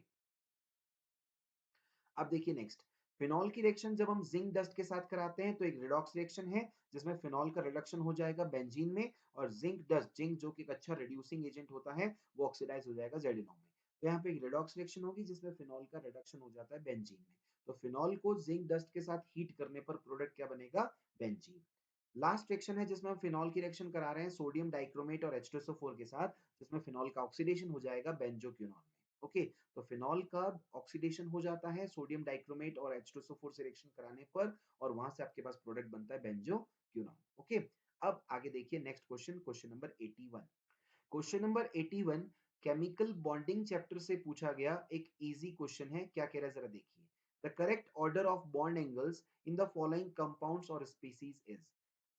अब देखिए नेक्स्ट, फिनॉल की रिएक्शन जब हम जिंक डस्ट के साथ कराते हैं तो एक रिडॉक्स रिएक्शन है जिसमें फिनॉल का रिडक्शन हो जाएगा बेंजीन में, और जिंक डस्ट, जिंक जो कि एक अच्छा रिड्यूसिंग एजेंट होता है, वो ऑक्सीडाइज हो जाएगा ZnO में। तो यहाँ पे एक रिडॉक्स रिएक्शन होगी जिसमें फिनॉल का रिडक्शन हो जाता है बेंजीन में। तो फिनॉल को जिंक डस्ट के साथ हीट करने पर प्रोडक्ट क्या बनेगा? बेंजीन। लास्ट रिएक्शन है जिसमें हम फिनॉल की रिएक्शन करा रहे हैं सोडियम डाइक्रोमेट और H2SO4 के साथ, जिसमें फिनॉल का ऑक्सीडेशन हो जाएगा बेंजोक्विनोन में। ओके, तो फिनॉल का ऑक्सीडेशन हो जाता है सोडियम डाइक्रोमेट और H2SO4 से रिएक्शन कराने पर, और वहां से आपके पास प्रोडक्ट बनता है बेंजोक्विनोन। ओके, अब आगे देखिए next question, question number 81। Question number 81 chemical bonding chapter से पूछा गया एक इजी क्वेश्चन है। क्या कह रहा है जरा देखिए। The correct order of bond angles in the following compounds और स्पीसीज इज।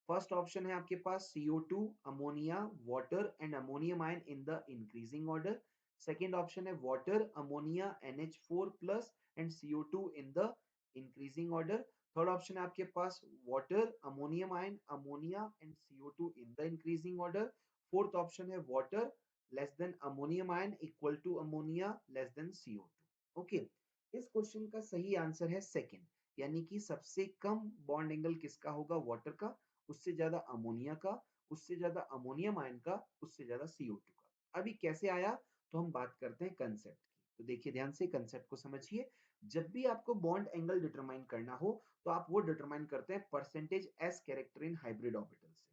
फर्स्ट ऑप्शन है आपके पास CO2, ammonia, water and ammonium ion in the increasing order. Second option है water, ammonia, NH4 plus and CO2 in the increasing order. Third option है आपके पास water, ammonium ion, ammonia and CO2 in the increasing order. Fourth option है water less than ammonium ion equal two ammonia less than CO2। Okay, इस question का सही answer है second, यानी कि सबसे कम बॉन्ड एंगल किसका होगा? वाटर का, उससे ज्यादा अमोनिया का, उससे ज्यादा अमोनियम आयन का, उससे ज्यादा CO2 का। अभी कैसे आया, तो हम बात करते हैं कंसेप्ट की। तो देखिए ध्यान से कंसेप्ट को समझिए। जब भी आपको बॉन्ड एंगल डिटरमाइन करना हो तो आप वो डिटरमाइन करते हैं percentage S character in hybrid orbital से।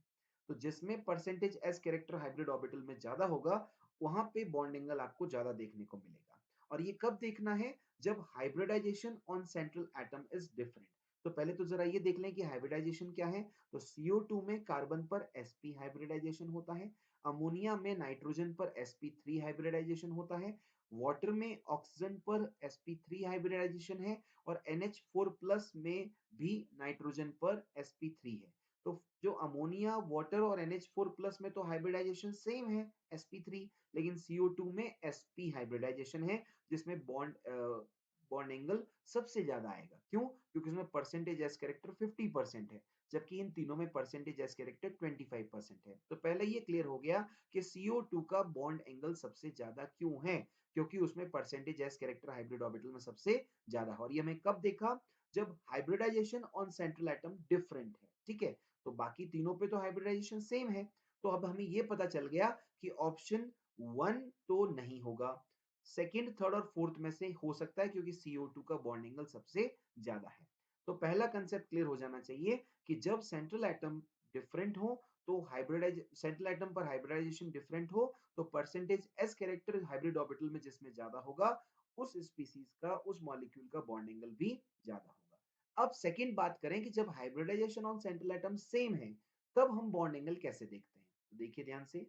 तो जिसमें percentage S character hybrid orbital में ज्यादा होगा, वहां पे बॉन्ड एंगल आपको ज्यादा देखने को मिलेगा। और ये कब देखना है? जब hybridisation on central atom is different. तो पहले तो जरा ये देख लें कि हाइब्रिडाइजेशन क्या है। तो CO2 में कार्बन पर sp हाइब्रिडाइजेशन होता है, अमोनिया में नाइट्रोजन पर sp3 हाइब्रिडाइजेशन होता है, वाटर में ऑक्सीजन पर sp3 हाइब्रिडाइजेशन है, और NH4 प्लस में भी नाइट्रोजन पर sp3 है। तो जो अमोनिया, वाटर और NH4 प्लस में तो हाइब्रिडाइजेशन सेम है sp3, लेकिन CO2 में sp हाइब्रिडाइजेशन है, जिसमें बॉन्ड एंगल सबसे ज्यादा आएगा। क्यों? क्योंकि इसमें परसेंटेज एस कैरेक्टर 50% है, जबकि इन तीनों में परसेंटेज एस कैरेक्टर 25% है। तो पहले ये क्लियर हो गया कि CO2 का बॉन्ड एंगल सबसे ज्यादा क्यों है, क्योंकि उसमें percentage S character hybrid orbital में सबसे ज्यादा है। और ये हमें कब देखा? जब hybridisation on central atom different है। ठीक है, तो बाकी तीनों पे तो हाइब्रिडाइजेशन सेम है। तो अब हमें ये पता चल गया कि ऑप्शन 1 तो नहीं होगा, सेकंड, थर्ड और फोर्थ में से हो सकता है, क्योंकि CO2 का बॉन्ड एंगल सबसे ज्यादा है। तो पहला कंसेप्ट क्लियर हो जाना चाहिए कि जब सेंट्रल एटम डिफरेंट हो, तो हाइब्रिडाइज सेंट्रल एटम पर हाइब्रिडाइजेशन डिफरेंट हो, तो percentage S character hybrid orbital में जिसमें ज्यादा होगा, उस स्पीसीज का, उस मॉलिक्यूल का बॉन्ड एंगल भी ज्यादा होगा। अब सेकंड बात करें कि जब hybridisation on central atom same है, तब हम बॉन्ड एंगल कैसे देखते हैं। तो देखिए ध्यान से,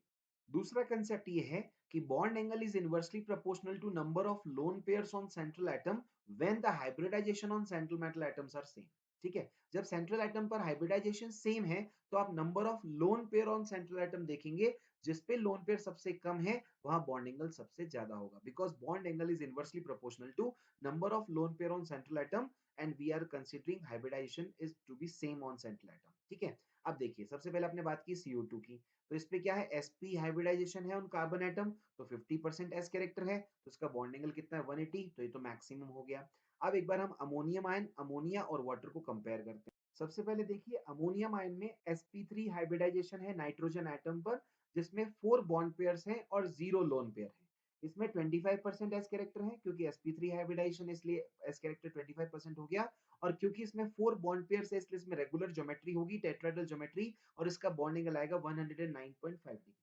दूसरा कंसेप्ट ये है कि bond angle is inversely proportional to number of lone pairs on central atom when the hybridization on central metal atoms are same। ठीक है, जब सेंट्रल एटम पर हाइब्रिडाइजेशन सेम है, तो आप number of lone pair on central atom देखेंगे, जिस पे लोन पेयर सबसे कम है वहां बॉन्ड एंगल सबसे ज्यादा होगा, because bond angle is inversely proportional to number of lone pair on central atom, and we are considering hybridisation is to be same on central atom. ठीक है, अब देखिए सबसे पहले आपने बात की CO2 की, तो इस पे क्या है? sp हाइब्रिडाइजेशन है ऑन कार्बन एटम, तो 50% s कैरेक्टर है, तो इसका बॉन्ड एंगल कितना है? 180, तो ये तो मैक्सिमम हो गया। अब एक बार हम अमोनियम आयन, अमोनिया और वाटर को कंपेयर करते हैं। सबसे पहले देखिए अमोनियम आयन में sp3 हाइब्रिडाइजेशन है नाइट्रोजन एटम पर, जिसमें 4 बॉन्ड पेयर्स हैं और 0 लोन पेयर है। इसमें 25% एस कैरेक्टर है क्योंकि sp3 हाइब्रिडाइजेशन, इसलिए एस कैरेक्टर 25% हो गया। और क्योंकि इसमें 4 बॉन्ड पेयर्स है इसलिए इसमें रेगुलर ज्योमेट्री होगी, टेट्राहेड्रल ज्योमेट्री, और इसका बॉन्ड एंगल आएगा 109.5 डिग्री।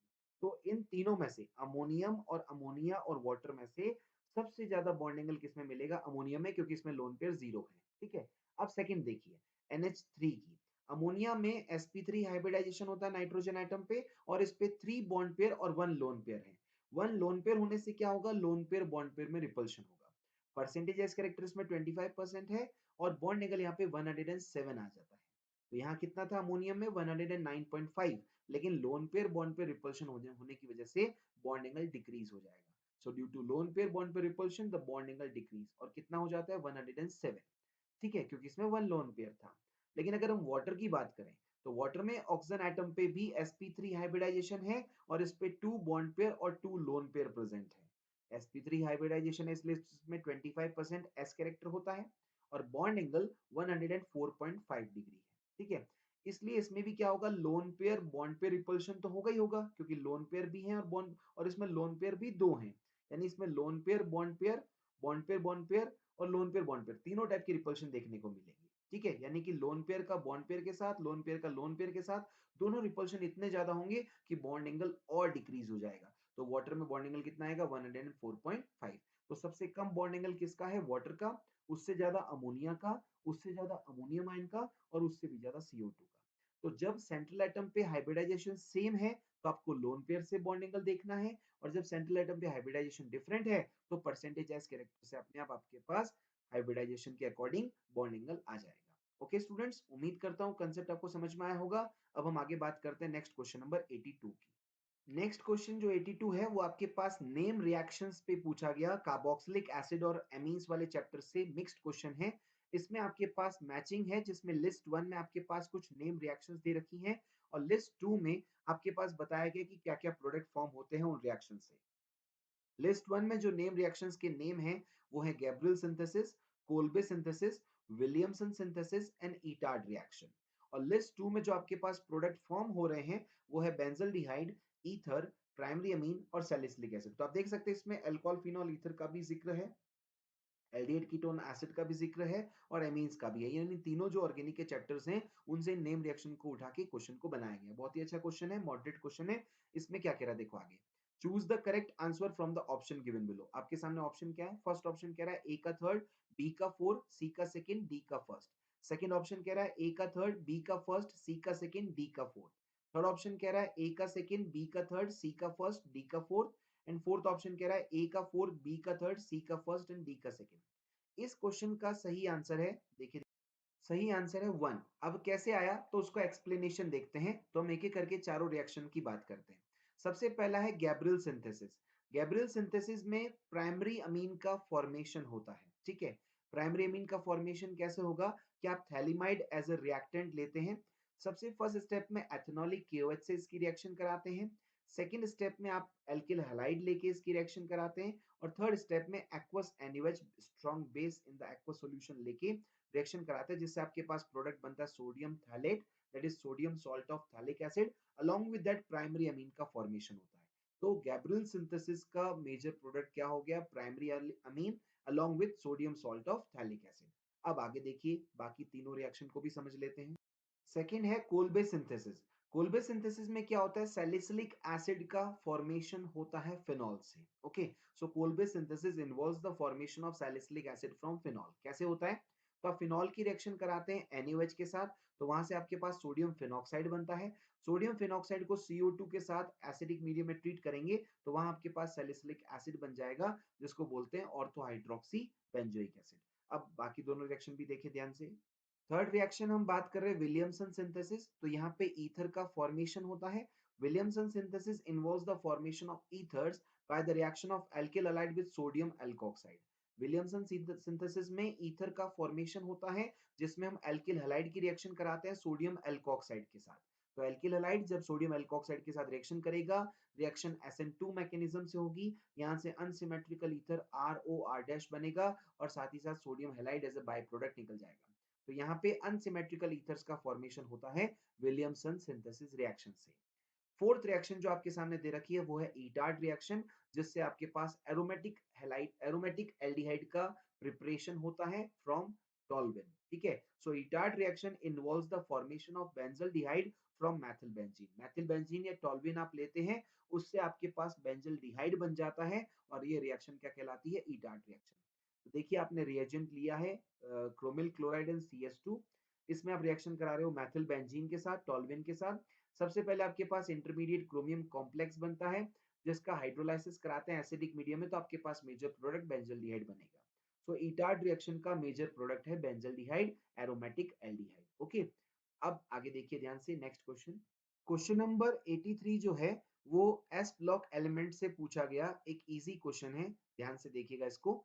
तो इन तीनों में से अमोनियम और अमोनिया और वाटर में से सबसे ज्यादा बॉन्ड एंगल किसमें मिलेगा? अमोनियम में, क्योंकि इसमें लोन पेयर 0 है। ठीक है। अब सेकंड देखिए NH3 की। अमोनिया में sp3 हाइब्रिडाइजेशन होता है नाइट्रोजन एटम पे, और इस पे 3 बॉन्ड पेयर और 1 लोन पेयर है। 1 लोन पेयर होने से क्या होगा? लोन पेयर बॉन्ड पेयर में रिपल्शन होगा। परसेंटेज एस कैरेक्टर इसमें 25% है और बॉन्ड एंगल यहाँ पे 107 आ जाता है। तो यहाँ कितना था अमोनियम में? 109.5, लेकिन lone pair bond pair repulsion होने की वजह से बॉन्ड एंगल डिक्रीज हो जाएगा। So due to lone pair bond pair repulsion the bond angle decrease, और कितना हो जाता है? 107। ठीक है, क्योंकि इसमें 1 लोन पेयर था। लेकिन अगर हम वाटर की बात करें तो वाटर में ऑक्सीजन एटम पे भी sp3 हाइब्रिडाइजेशन है और इस पे 2 बॉन्ड पेयर और 2 लोन पेयर प्रेजेंट है। sp3 हाइब्रिडाइजेशन है इसलिए इसमें 25% s कैरेक्टर होता है और बॉन्ड एंगल 104.5 डिग्री है। ठीक है। इसलिए इसमें भी क्या होगा? Loan pair bond pair repulsion तो होगा ही होगा, क्योंकि लोन पेयर भी है और बॉन्ड, और इसमें लोन पेयर भी 2 हैं। यानी इसमें loan pair bond pair, bond pair bond pair और लोन पेयर बॉन्ड पेयर, तीनों टाइप की रिपल्शन देखने को मिलेगी। ठीक है, यानी कि लोन पेयर का बॉन्ड पेयर के साथ, लोन पेयर का लोन पेयर के साथ, दोनों रिपल्शन इतने ज्यादा होंगे कि बॉन्ड एंगल और डिक्रीज हो जाएगा। तो वाटर में बॉन्ड एंगल कितना आएगा? 104.5। तो सबसे कम बॉन्ड एंगल किसका है? वाटर का। उससे ज्यादा अमोनिया का, उससे ज्यादा अमोनियम आयन का, और उससे भी ज्यादा CO2 का। तो जब सेंट्रल एटम पे हाइब्रिडाइजेशन सेम है तो आपको लोन पेयर से बॉन्ड एंगल देखना है, और जब सेंट्रल एटम पे हाइब्रिडाइजेशन डिफरेंट है तो परसेंटेज एस कैरेक्टर से अपने आप आपके पास हाइब्रिडाइजेशन के अकॉर्डिंग बॉन्ड एंगल आ जाएगा। ओके स्टूडेंट्स, उम्मीद करता हूँ कंसेप्ट आपको समझ में आया होगा। अब हम आगे बात करते हैं नेक्स्ट क्वेश्चन नंबर 82 की। नेक्स्ट क्वेश्चन जो 82 है वो आपके पास नेम रिएक्शंस पे पूछा गया, कार्बोक्सिलिक एसिड और एमीन्स वाले चैप्टर से मिक्स्ड क्वेश्चन है। इसमें आपके पास मैचिंग है, जिसमें लिस्ट 1 में आपके पास कुछ नेम रिएक्शंस दे रखी हैं और लिस्ट 2 में आपके पास बताया गया कि क्या-क्या प्रोडक्ट फॉर्म होते हैं उन रिएक्शन से। लिस्ट 1 में जो नेम रिएक्शंस के नेम हैं वो है Gabriel synthesis, Kolbe synthesis, Williamson synthesis and Etard reaction. और लिस्ट 2 में जो आपके पास प्रोडक्ट फॉर्म हो रहे हैं वो है बेंजल्डिहाइड, ईथर, प्राइमरी अमीन और सैलिसिलिक एसिड। तो आप देख सकते हैं इसमें अल्कोहल फिनोल ईथर का भी जिक्र है, एल्डिहाइड कीटोन एसिड का भी जिक्र है और एमीन्स का भी है। यानी तीनों जो ऑर्गेनिक के चैप्टर्स हैं उनसे नेम रिएक्शन को उठा के क्वेश्चन को बनाया गया। बहुत ही अच्छा क्वेश्चन है, मॉडरेट क्वेश्चन है। इसमें क्या कह रहा है देखो आगे। Choose the correct answer from the option given below. आपके सामने ऑप्शन क्या है? फर्स्ट ऑप्शन कह रहा है ए का थर्ड, बी का फोर्थ, सी का सेकंड, डी का फर्स्ट। सेकंड ऑप्शन कह रहा है ए का थर्ड, बी का फर्स्ट, सी का सेकंड, डी का फोर्थ। थर्ड ऑप्शन कह रहा है ए का सेकंड, बी का थर्ड, सी का फर्स्ट, डी का फोर्थ। एंड फोर्थ ऑप्शन कह रहा है ए का फोर्थ, बी का थर्ड, सी का फर्स्ट एंड डी का सेकंड। इस क्वेश्चन का सही आंसर है, देखिए सही आंसर है 1। अब कैसे आया तो उसका एक्सप्लेनेशन देखते हैं। तो हम एक एक करके चारों रिएक्शन की बात करते हैं। सबसे पहला है गैब्रियल सिंथेसिस। गैब्रियल सिंथेसिस में प्राइमरी अमीन का फॉर्मेशन होता है। ठीक है। प्राइमरी अमीन का फॉर्मेशन कैसे होगा कि आप थैलिमाइड एज अ रिएक्टेंट लेते हैं। सबसे फर्स्ट स्टेप में एथेनॉलिक KOH से इसकी रिएक्शन कराते हैं। सेकेंड स्टेप में आप एल्किल हैलाइड लेके इसकी रिएक्शन कराते हैं। और थर्ड स्टेप में aqueous NaOH strong base in the aqueous solution लेके रिएक्शन कराते हैं, जिससे आपके पास प्रोडक्ट बनता है sodium phthalate, that is sodium salt of phthalic acid. Along with that primary amine का फॉर्मेशन होता है। तो गैब्रियल सिंथेसिस का मेजर प्रोडक्ट क्या हो गया? Primary amine along with sodium salt of phthalic acid. अब आगे देखिए बाकी तीनों रिएक्शन को भी समझ लेते हैं। सेकेंड है कोल्बे सिंथेसिस। कोल्बे सिंथेसिस में क्या होता है? सैलिसिलिक एसिड का फॉर्मेशन होता है फिनॉल से। Okay, so Kolbe synthesis involves the formation of salicylic acid from phenol. कैसे होता है? तो आप फिनॉल की रिएक्शन कराते हैं NaOH के साथ, तो वहां से आपके पास सोडियम फिनॉक्साइड बनता है। सोडियम फिनॉक्साइड को CO2 के साथ एसिडिक मीडियम में ट्रीट करेंगे तो वहां आपके पास सैलिसिलिक एसिड बन जाएगा, जिसको बोलते हैं ऑर्थो हाइड्रोक्सी बेंजोइक एसिड। अब बाकी दोनों रिएक्शन भी देखिए ध्यान से। थर्ड रिएक्शन हम बात कर रहे हैं विलियमसन सिंथेसिस। तो यहाँ पे ईथर का फॉर्मेशन होता है। Williamson synthesis involves the formation of ethers by the reaction of alkyl halide with sodium alkoxide. Williamson synthesis में ईथर का फॉर्मेशन होता है, जिसमें हम एल्किल हैलाइड की रिएक्शन कराते हैं सोडियम एल्कोक्साइड के साथ। तो एल्किल हैलाइड जब सोडियम एल्कोक्साइड के साथ रिएक्शन करेगा, रिएक्शन SN2 मैकेनिज्म से होगी। यहाँ से अनसिमेट्रिकल ईथर ROR डैश बनेगा और साथ ही साथ sodium halide as a by product निकल जाएगा। तो यहाँ पे अनसिमेट्रिकल ईथर्स का फॉर्मेशन होता है विलियमसन सिंथेसिस रिएक्शन से। फोर्थ रिएक्शन जो आपके सामने दे रखी है वो है ईटार्ड रिएक्शन, जिससे आपके पास एरोमेटिक हैलाइड एरोमेटिक एल्डिहाइड का प्रिपरेशन होता है फ्रॉम टॉल्वेन। ठीक है, so Etard reaction involves the formation of benzaldehyde from methyl benzene. Methyl benzene या टॉल्वेन आप लेते हैं, उससे आपके पास बेंजल्डिहाइड बन जाता है और ये रिएक्शन क्या कहलाती है? ईटार्ड रिएक्शन। तो देखिए आपने रिएजेंट लिया है क्रोमिल क्लोराइड एंड CH2, इसमें आप रिएक्शन करा रहे हो मैथिल बेंजीन के साथ, टॉल्वेन के साथ। सबसे पहले आपके पास इंटरमीडिएट क्रोमियम कॉम्प्लेक्स बनता है, जिसका हाइड्रोलाइसिस कराते हैं एसिडिक मीडियम में, तो आपके पास मेजर प्रोडक्ट बेंजल्डिहाइड बनेगा। सो ईटार्ड रिएक्शन का मेजर प्रोडक्ट है बेंजल्डिहाइड एरोमेटिक एल्डिहाइड। ओके, अब आगे देखिए ध्यान से नेक्स्ट क्वेश्चन। क्वेश्चन नंबर 83 जो है वो एस ब्लॉक एलिमेंट से पूछा गया एक इजी क्वेश्चन है, ध्यान से देखिएगा इसको।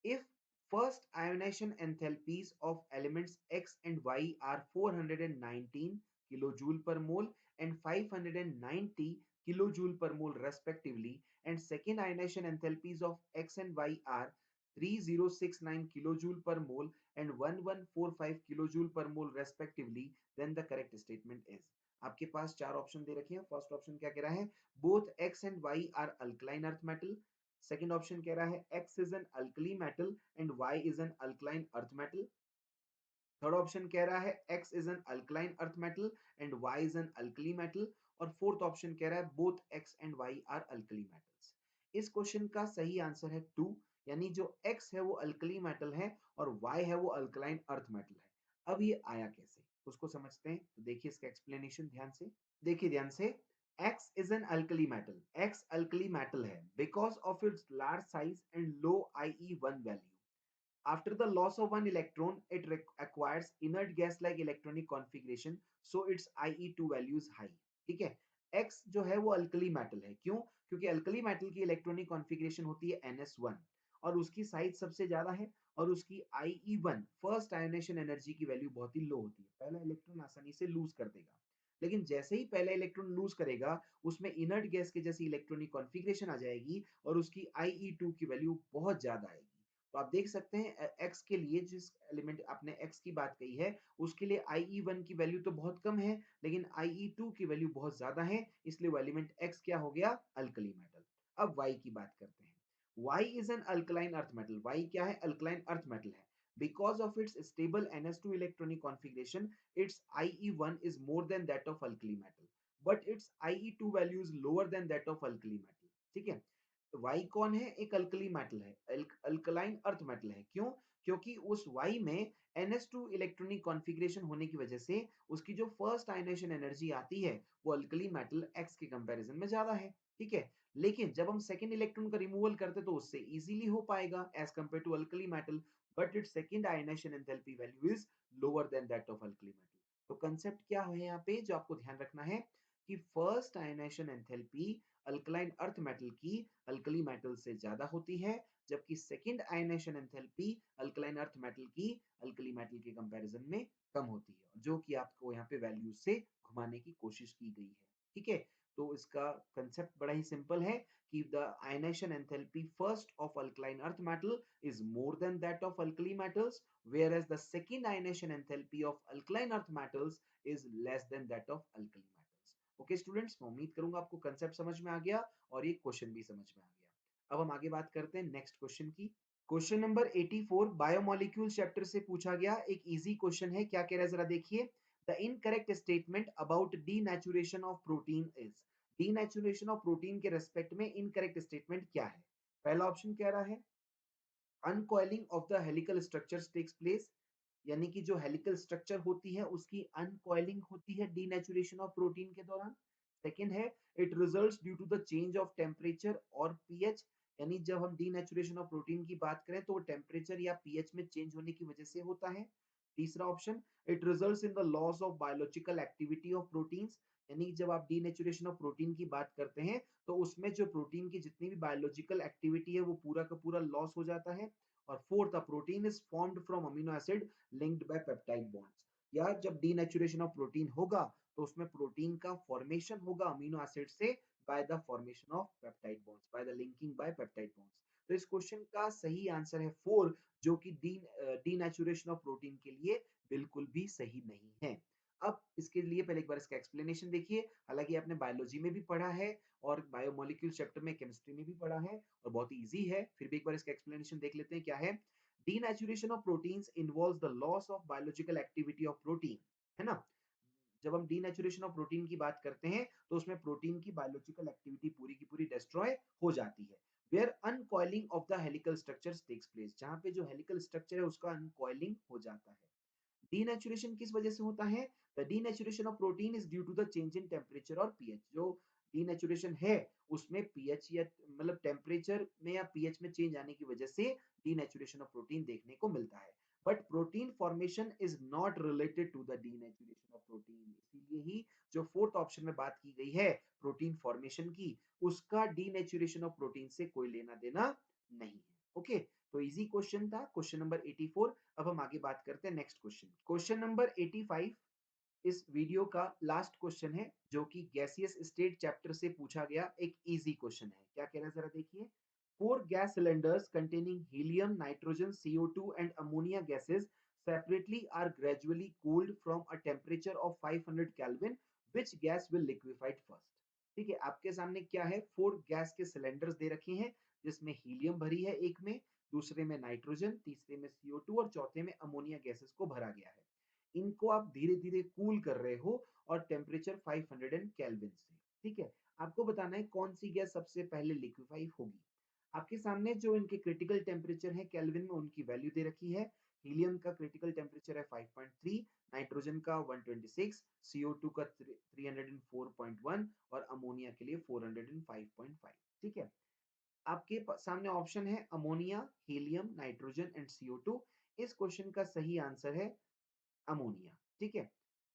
If first ionisation enthalpies of elements x and y are 419 kilojoule per mole and 590 kilojoule per mole respectively, and second ionization enthalpies of x and y are 3069 kilojoule per mole and 1145 kilojoule per mole respectively, then the correct statement is। आपके पास चार option दे रखे हैं। First option क्या कह रहा है? Both x and y are alkaline earth metal। Second option कह रहा है x is an alkali metal and y is an alkaline earth metal। Third option कह रहा है x is an alkaline earth metal and y is an alkali metal। और fourth option कह रहा है both x and y are alkali metals। इस question का सही आंसर है 2, यानी जो x है वो अल्कली मेटल है और y है वो अल्कलाइन अर्थ मेटल है। अब ये आया कैसे, उसको समझते हैं। तो देखिए इसका एक्सप्लेनेशन ध्यान से। देखिए ध्यान से, X is an alkali metal। X alkali metal है because of its large size and low IE1 value। After the loss of one electron, it acquires inert gas-like electronic configuration, so its IE2 value is high। ठीक है, X जो है वो alkali metal है। क्यों? क्योंकि alkali metal की electronic configuration होती है NS1 और उसकी साइज सबसे ज्यादा है और उसकी IE1 फर्स्ट आयोनेशन एनर्जी की वैल्यू बहुत ही लो होती है। पहला इलेक्ट्रॉन आसानी से लूज कर देगा, लेकिन जैसे ही पहला इलेक्ट्रॉन लूज करेगा उसमें इनर्ट गैस के जैसी इलेक्ट्रॉनिक कॉन्फ़िगरेशन आ जाएगी और उसकी IE2 की वैल्यू बहुत ज्यादा आएगी। तो आप देख सकते हैं x के लिए, जिस एलिमेंट आपने x की बात कही है उसके लिए IE1 की वैल्यू तो बहुत कम है, लेकिन IE2 की वैल्यू बहुत ज्यादा है, इसलिए वो एलिमेंट x क्या हो गया? Alkali metal. अब y की बात करते हैं। y is an alkaline earth metal। y क्या है? अल्कलाइन अर्थ मेटल है। Because of its stable NS2 electronic configuration, its IE1 is more than that of alkali metal, but its IE2 value is lower than that of alkali metal। ठीक है, Y कौन है? एक alkali metal है, alkaline earth metal है। क्यों? क्योंकि उस वाई में NS2 इलेक्ट्रॉनिक कॉन्फ़िगरेशन होने की वजह से उसकी जो फर्स्ट आयनेशन एनर्जी आती है वो अल्कली मेटल X के कंपैरिजन में ज्यादा है। ठीक है, लेकिन जब हम सेकंड इलेक्ट्रॉन का रिमूवल करते तो उससे इजीली हो पाएगा as compare to alkali metal, but its second ionisation enthalpy value is lower than that of alkali metal. तो कंसेप्ट क्या है यहाँ पे जो आपको ध्यान रखना है कि first ionisation enthalpy alkaline earth metal की अल्कली मेटल से ज्यादा होती है, जबकि second ionisation enthalpy alkaline earth metal की अल्कली मेटल के कंपैरिजन में कम होती है, जो कि आपको यहाँ पे वैल्यू से घुमाने की कोशिश की गई है। ठीक है, तो इसका कंसेप्ट बड़ा ही सिंपल है कि the ionisation enthalpy first of alkaline earth metal is more than that of alkali metals, whereas the second ionization enthalpy of alkaline earth metals is less than that of alkali metals। Okay students, मैं उम्मीद करूंगा आपको concept समझ में आ गया और ये question भी समझ में आ गया। अब हम आगे बात करते हैं नेक्स्ट क्वेश्चन की। क्वेश्चन नंबर 84 बायोमोलिक्यूल चैप्टर से पूछा गया एक इजी क्वेश्चन है। क्या कह रहा है जरा देखिए। The incorrect statement about denaturation of protein is. Denaturation of protein के रेस्पेक्ट में इनकरेक्ट स्टेटमेंट क्या है? पहला ऑप्शन कह रहा है uncoiling of the helical structures takes place, यानी कि जो हेलिकल स्ट्रक्चर होती है उसकी अनकॉइलिंग होती है डीनेचुरेशन ऑफ प्रोटीन के दौरान। सेकंड है it results due to the change of temperature और पीएच, यानी जब हम डीनेचुरेशन ऑफ प्रोटीन की बात करें तो वो टेम्परेचर या पीएच में चेंज होने की वजह से होता है। तीसरा option it results in the loss of biological activity of proteins, यानी जब आप डीनेचुरेशन ऑफ प्रोटीन की बात करते हैं तो उसमें जो प्रोटीन की जितनी भी बायोलॉजिकल एक्टिविटी है वो पूरा का पूरा लॉस हो जाता है। और fourth, a protein is formed from amino acid linked by peptide bonds, या जब डीनेचुरेशन ऑफ प्रोटीन होगा तो उसमें प्रोटीन का फॉर्मेशन होगा अमीनो एसिड से by the formation of peptide bonds, by the linking bye peptide bonds. तो इस क्वेश्चन का सही आंसर है 4, जो कि डीनेचुरेशन ऑफ प्रोटीन के लिए बिल्कुल भी सही नहीं है। अब इसके लिए पहले एक बार इसका एक्सप्लेनेशन देखिए। हालांकि आपने बायोलॉजी में भी पढ़ा है और बायोमोलिक्यूल चैप्टर में केमिस्ट्री में भी पढ़ा है और बहुत ही इजी है, फिर भी एक बार इसका एक्सप्लेनेशन देख लेते हैं क्या है। Denaturation of proteins involves the loss of biological activity of protein, है ना। जब हम डीनेचुरेशन ऑफ प्रोटीन की बात करते हैं तो उसमें प्रोटीन की बायोलॉजिकल एक्टिविटी पूरी की पूरी डिस्ट्रॉय हो जाती है। Where uncoiling of the helical structures takes place, जहां पे जो हेलिकल स्ट्रक्चर है उसका अनकॉइलिंग हो जाता है। डीनेचुरेशन किस वजह से होता है? The denaturation of protein is due to the change in temperature और पीएच। जो डीनेचुरेशन है उसमें पीएच या मतलब टेम्परेचर में या पीएच में चेंज आने की वजह से डीनेचुरेशन ऑफ प्रोटीन देखने को मिलता है। But protein formation is not related to the denaturation of protein, इसीलिए ही जो फोर्थ ऑप्शन में बात की गई है प्रोटीन फॉर्मेशन की, उसका डीनेचुरेशन ऑफ प्रोटीन से कोई लेना देना नहीं है। ओके, तो इजी क्वेश्चन था, क्वेश्चन नंबर 84। अब हम आगे बात करते हैं नेक्स्ट क्वेश्चन। क्वेश्चन नंबर 85 इस वीडियो का लास्ट क्वेश्चन है, जो कि गैसियस स्टेट चैप्टर से पूछा गया एक इजी क्वेश्चन है। क्या कह रहा है जरा देखिए। Four gas cylinders containing helium, nitrogen, CO2 and ammonia gases separately are gradually cooled from a temperature of 500 Kelvin. Which gas will liquefied first? ठीक है, आपके सामने क्या है, फोर गैस के सिलेंडर्स दे रखे हैं, जिसमें हीलियम भरी है एक में, दूसरे में नाइट्रोजन, तीसरे में CO2 और चौथे में अमोनिया गैसेस को भरा गया है। इनको आप धीरे धीरे कूल कर रहे हो और टेम्परेचर 500 केल्विन से। ठीक है, आपको बताना है कौन सी गैस सबसे पहले लिक्विफाई होगी। आपके सामने जो इनके क्रिटिकल टेम्परेचर है केल्विन में, उनकी वैल्यू दे रखी है। हीलियम का क्रिटिकल टेम्परेचर है 5.3, नाइट्रोजन का 126, CO2 का 304.1 और अमोनिया के लिए 405.5। ठीक है, आपके सामने ऑप्शन है ammonia, helium, nitrogen and CO2। इस क्वेश्चन का सही आंसर है अमोनिया। ठीक है,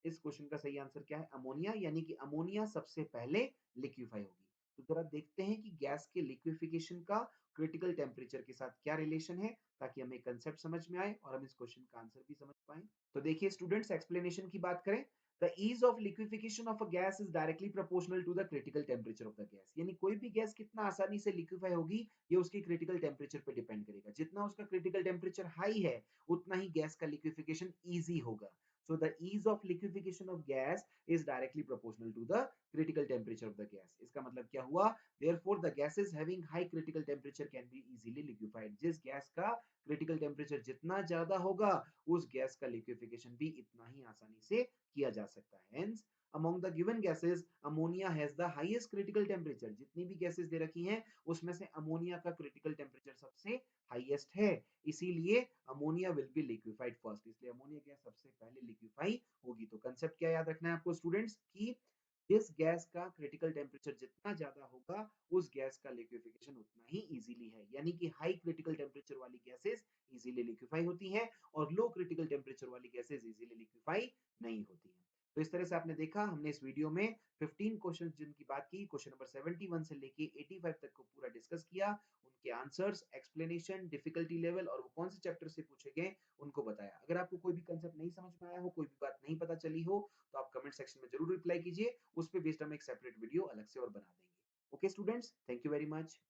इस क्वेश्चन का सही आंसर क्या है, अमोनिया, यानी कि अमोनिया सबसे पहले लिक्विफाई होगी। तो जरा देखते हैं कि गैस के लिक्विफिकेशन का क्रिटिकल टेम्परेचर के साथ क्या रिलेशन है, ताकि हमें कंसेप्ट समझ में आए और हम इस क्वेश्चन का आंसर भी समझ पाए। तो देखिए स्टूडेंट्स, एक्सप्लेनेशन की बात करें, the ease of liquefaction of a gas is directly proportional to the critical temperature of the gas. यानी कोई भी गैस कितना आसानी से लिक्विफाई होगी ये उसकी क्रिटिकल टेम्परेचर पे डिपेंड करेगा। जितना उसका क्रिटिकल टेम्परेचर हाई है उतना ही गैस का लिक्विफिकेशन ईजी होगा। So the ease of liquefaction of gas is directly proportional to the critical temperature of the gas. इसका मतलब क्या हुआ? Therefore, the gases having high critical temperature can be easily liquefied. जिस gas का critical temperature जितना ज्यादा होगा, उस गैस का liquefaction भी इतना ही आसानी से किया जा सकता है। Hence, among the given gases, ammonia has the highest critical temperature. जितनी भी गैसेस दे रखी हैं, उसमें से अमोनिया का critical temperature सबसे हाईएस्ट है, इसीलिए ammonia will be liquefied first, इसलिए अमोनिया गैस सबसे पहले लिक्विफाई होगी। तो कंसेप्ट क्या याद रखना है आपको स्टूडेंट्स, कि जिस गैस का क्रिटिकल टेम्परेचर जितना ज्यादा होगा उस गैस का लिक्विफिकेशन उतना ही इजीली है। यानी कि हाई क्रिटिकल टेम्परेचर वाली गैसेस इजीली लिक्विफाई होती हैं और लो क्रिटिकल टेम्परेचर वाली गैसेस इजीली लिक्विफाई नहीं होती हैं। तो इस तरह से आपने देखा, हमने इस वीडियो में 15 क्वेश्चन जिनकी बात की, क्वेश्चन नंबर 71 से लेके 85 तक को पूरा डिस्कस किया, उनके आंसर्स, एक्सप्लेनेशन, डिफिकल्टी लेवल और वो कौन से चैप्टर से पूछे गए उनको बताया। अगर आपको कोई भी कंसेप्ट नहीं समझ में आया हो, कोई भी बात नहीं पता चली हो, तो आप कमेंट सेक्शन में जरूर रिप्लाई कीजिए, उस पे बेस्ड हम एक सेपरेट वीडियो अलग से और बना देंगे। Okay students, thank you very much.